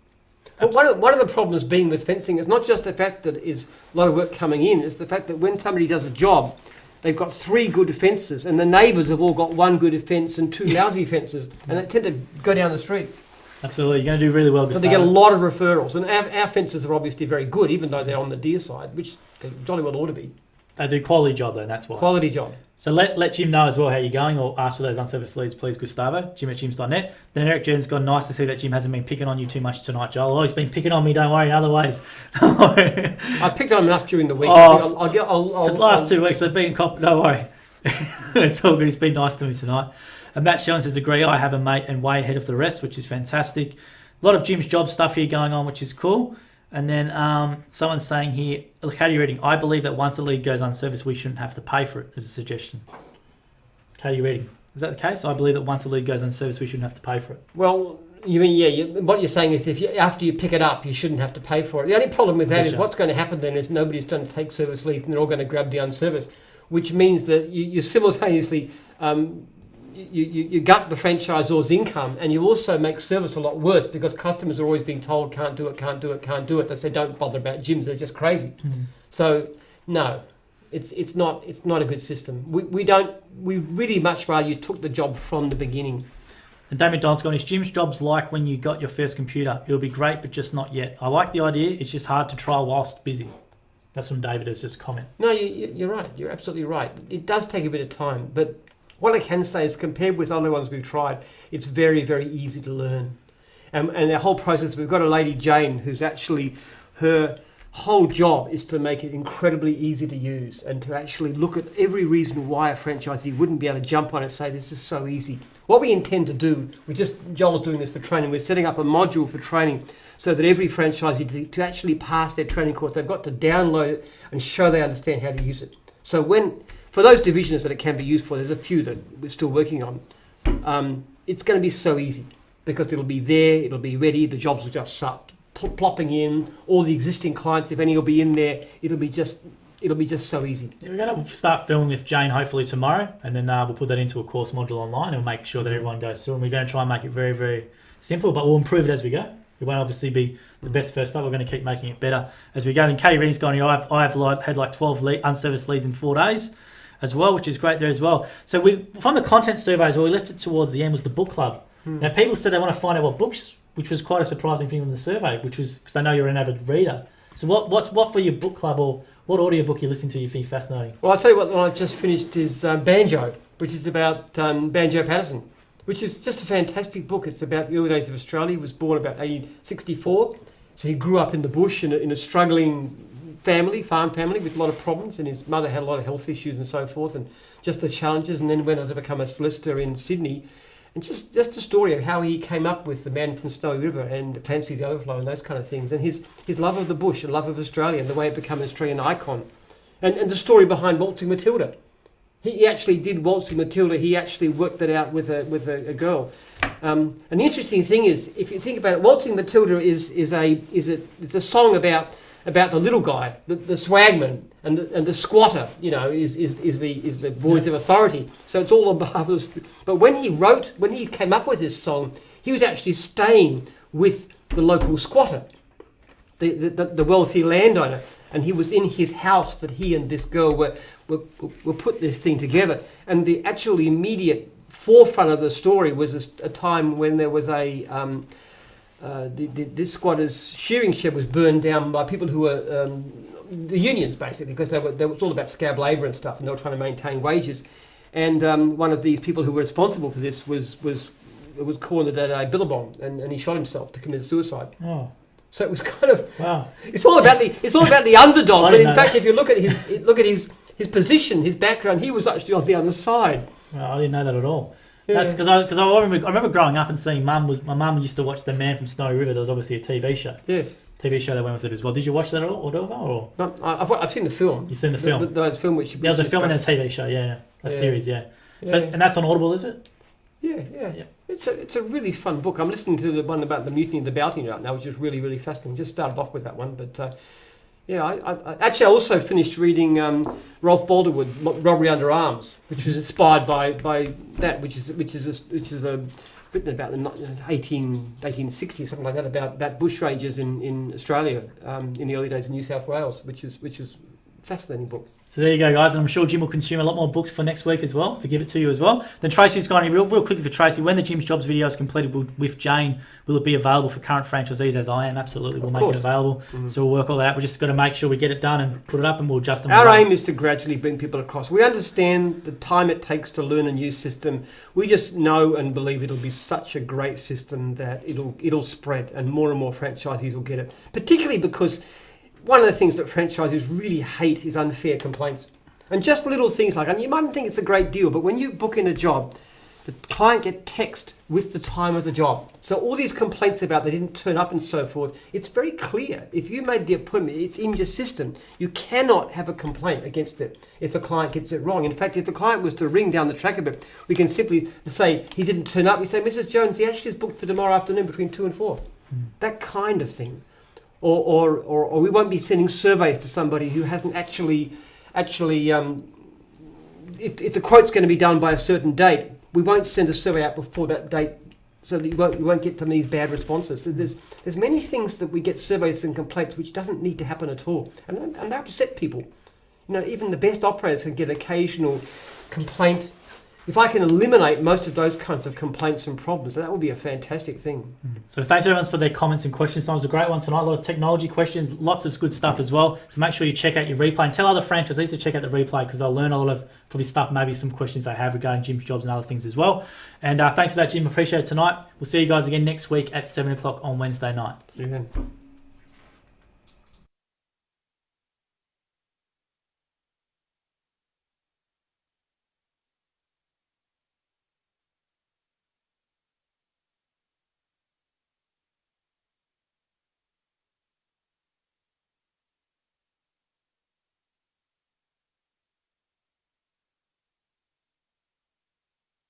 B: But one of the problems being with fencing is not just the fact that it's a lot of work coming in, it's the fact that when somebody does a job, they've got 3 good fences and the neighbours have all got 1 good fence and 2 lousy fences, and they tend to go down the street.
A: Absolutely. You're going to do really well,
B: So
A: Gustavo.
B: they get a lot of referrals, and our fences are obviously very good, even though they're on the deer side, which they jolly well ought to be.
A: They do quality job, though, and that's why.
B: Quality job.
A: So let Jim know as well how you're going, or ask for those unserviced leads, please, Gustavo. Jim@jims.net. Then Eric Jen's gone, nice to see that Jim hasn't been picking on you too much tonight, Joel. Oh, he's been picking on me, don't worry, in other ways.
B: I picked on him enough during the week.
A: Oh,
B: For
A: the last 2 weeks, I've been don't worry. It's all good. He's been nice to me tonight. And Matt Shellen says, agree, I have a mate and way ahead of the rest, which is fantastic. A lot of Jim's job stuff here going on, which is cool. And then someone's saying here, look, how are you reading? I believe that once a lead goes unserviced, we shouldn't have to pay for it, as a suggestion. How are you reading? Is that the case? I believe that once a lead goes unserviced, we shouldn't have to pay for it.
B: Well, you mean, what you're saying is after you pick it up, you shouldn't have to pay for it. The only problem with that is what's going to happen then is nobody's going to take service leads and they're all going to grab the unserviced, which means that you simultaneously... You gut the franchisor's income, and you also make service a lot worse because customers are always being told can't do it. They say don't bother about gyms; they're just crazy. Mm-hmm. So no, it's not a good system. We really much rather you took the job from the beginning.
A: And Damien Don's gone, is Jim's jobs like when you got your first computer? It'll be great, but just not yet. I like the idea. It's just hard to trial whilst busy. That's from David as his comment.
B: No, you're right. You're absolutely right. It does take a bit of time, but what I can say is compared with other ones we've tried, it's very, very easy to learn. And the whole process, we've got a lady, Jane, who's actually, her whole job is to make it incredibly easy to use and to actually look at every reason why a franchisee wouldn't be able to jump on it and say, this is so easy. What we intend to do, Joel's doing this for training, we're setting up a module for training so that every franchisee, to actually pass their training course, they've got to download it and show they understand how to use it. So for those divisions that it can be used for, there's a few that we're still working on. It's going to be so easy because it'll be there, it'll be ready, the jobs will just start plopping in, all the existing clients, if any, will be in there. It'll be just so easy.
A: Yeah, we're going to start filming with Jane hopefully tomorrow, and then we'll put that into a course module online and make sure that everyone goes through. And we're going to try and make it very, very simple, but we'll improve it as we go. It won't obviously be the best first up. We're going to keep making it better as we go. And Katie Reed's gone, I've had like 12 unserviced leads in 4 days as well, which is great there as well. So from the content surveys, we left it towards the end, was the book club. Now, people said they want to find out what books, which was quite a surprising thing in the survey, which was because they know you're an avid reader. So what for your book club, or what audiobook you listen to you think fascinating?
B: Well, I'll tell you what, the one I've just finished is Banjo, which is about Banjo Patterson, which is just a fantastic book. It's about the early days of Australia. He was born about 1864, so he grew up in the bush in a struggling farm family with a lot of problems, and his mother had a lot of health issues and so forth, and just the challenges, and then went on to become a solicitor in Sydney. And just a story of how he came up with the Man from Snowy River and Clancy the Overflow and those kind of things, and his love of the bush and love of Australia and the way it became an Australian icon, and the story behind Waltzing Matilda. He actually did Waltzing Matilda. He actually worked it out with a girl. And the interesting thing is, if you think about it, Waltzing Matilda is a song about about the little guy, the swagman, and the squatter. You know, is the voice of authority. So it's all on behalf of. But when he came up with this song, he was actually staying with the local squatter, the wealthy landowner, and he was in his house that he and this girl were put this thing together. And the actual immediate forefront of the story was a time when there was this squatter's shearing shed was burned down by people who were the unions, basically, because they was all about scab labour and stuff, and they were trying to maintain wages. And one of these people who were responsible for this was cornered at a billabong, and he shot himself to commit suicide.
A: Oh.
B: So it was kind of
A: wow.
B: It's all about the underdog. But in fact,
A: that.
B: if you look at his position, his background, he was actually on the other side.
A: Well, I didn't know that at all.
B: Yeah.
A: That's because I remember growing up and seeing my mum used to watch The Man from Snowy River. There was obviously a TV show.
B: Yes.
A: TV show that went with it as well. Did you watch that at all, or?
B: No, I've seen the film.
A: You've seen the film?
B: The film which
A: There was a film and a TV show, a series, So, and that's on Audible, is it?
B: Yeah. It's a really fun book. I'm listening to the one about the mutiny of the Bounty right now, which is really, really fascinating. Just started off with that one, but I also finished reading Rolf Balderwood, Robbery Under Arms, which was inspired by that, which is written about the 1860s, something like that, about bushrangers in Australia in the early days in New South Wales, which is a fascinating book.
A: So there you go, guys, and I'm sure Jim will consume a lot more books for next week as well, to give it to you as well. Then Tracy's gone real quickly for Tracy. When the Jim's Jobs video is completed with Jane, will it be available for current franchisees as I am? Absolutely, we'll make it available. Mm-hmm. So we'll work all that out. We just got to make sure we get it done and put it up, and we'll adjust them.
B: Our aim is to gradually bring people across. We understand the time it takes to learn a new system. We just know and believe it'll be such a great system that it'll spread, and more franchisees will get it. Particularly because one of the things that franchisees really hate is unfair complaints. And just little things like, and you might think it's a great deal, but when you book in a job, the client get text with the time of the job. So all these complaints about they didn't turn up and so forth, it's very clear. If you made the appointment, it's in your system. You cannot have a complaint against it if the client gets it wrong. In fact, if the client was to ring down the track a bit, we can simply say he didn't turn up. We say, Mrs. Jones, he actually is booked for tomorrow afternoon between 2 and 4. That kind of thing. Or we won't be sending surveys to somebody who hasn't actually if the quote's going to be done by a certain date, we won't send a survey out before that date, so that you won't get some of these bad responses. So there's many things that we get surveys and complaints which doesn't need to happen at all, and they upset people. You know, even the best operators can get an occasional complaint. If I can eliminate most of those kinds of complaints and problems, that would be a fantastic thing.
A: So thanks everyone for their comments and questions. That was a great one tonight. A lot of technology questions, lots of good stuff as well. So make sure you check out your replay and tell other franchisees to check out the replay, because they'll learn a lot of probably stuff, maybe some questions they have regarding Jim's Jobs and other things as well. And thanks for that, Jim. Appreciate it tonight. We'll see you guys again next week at 7 o'clock on Wednesday night.
B: See you then.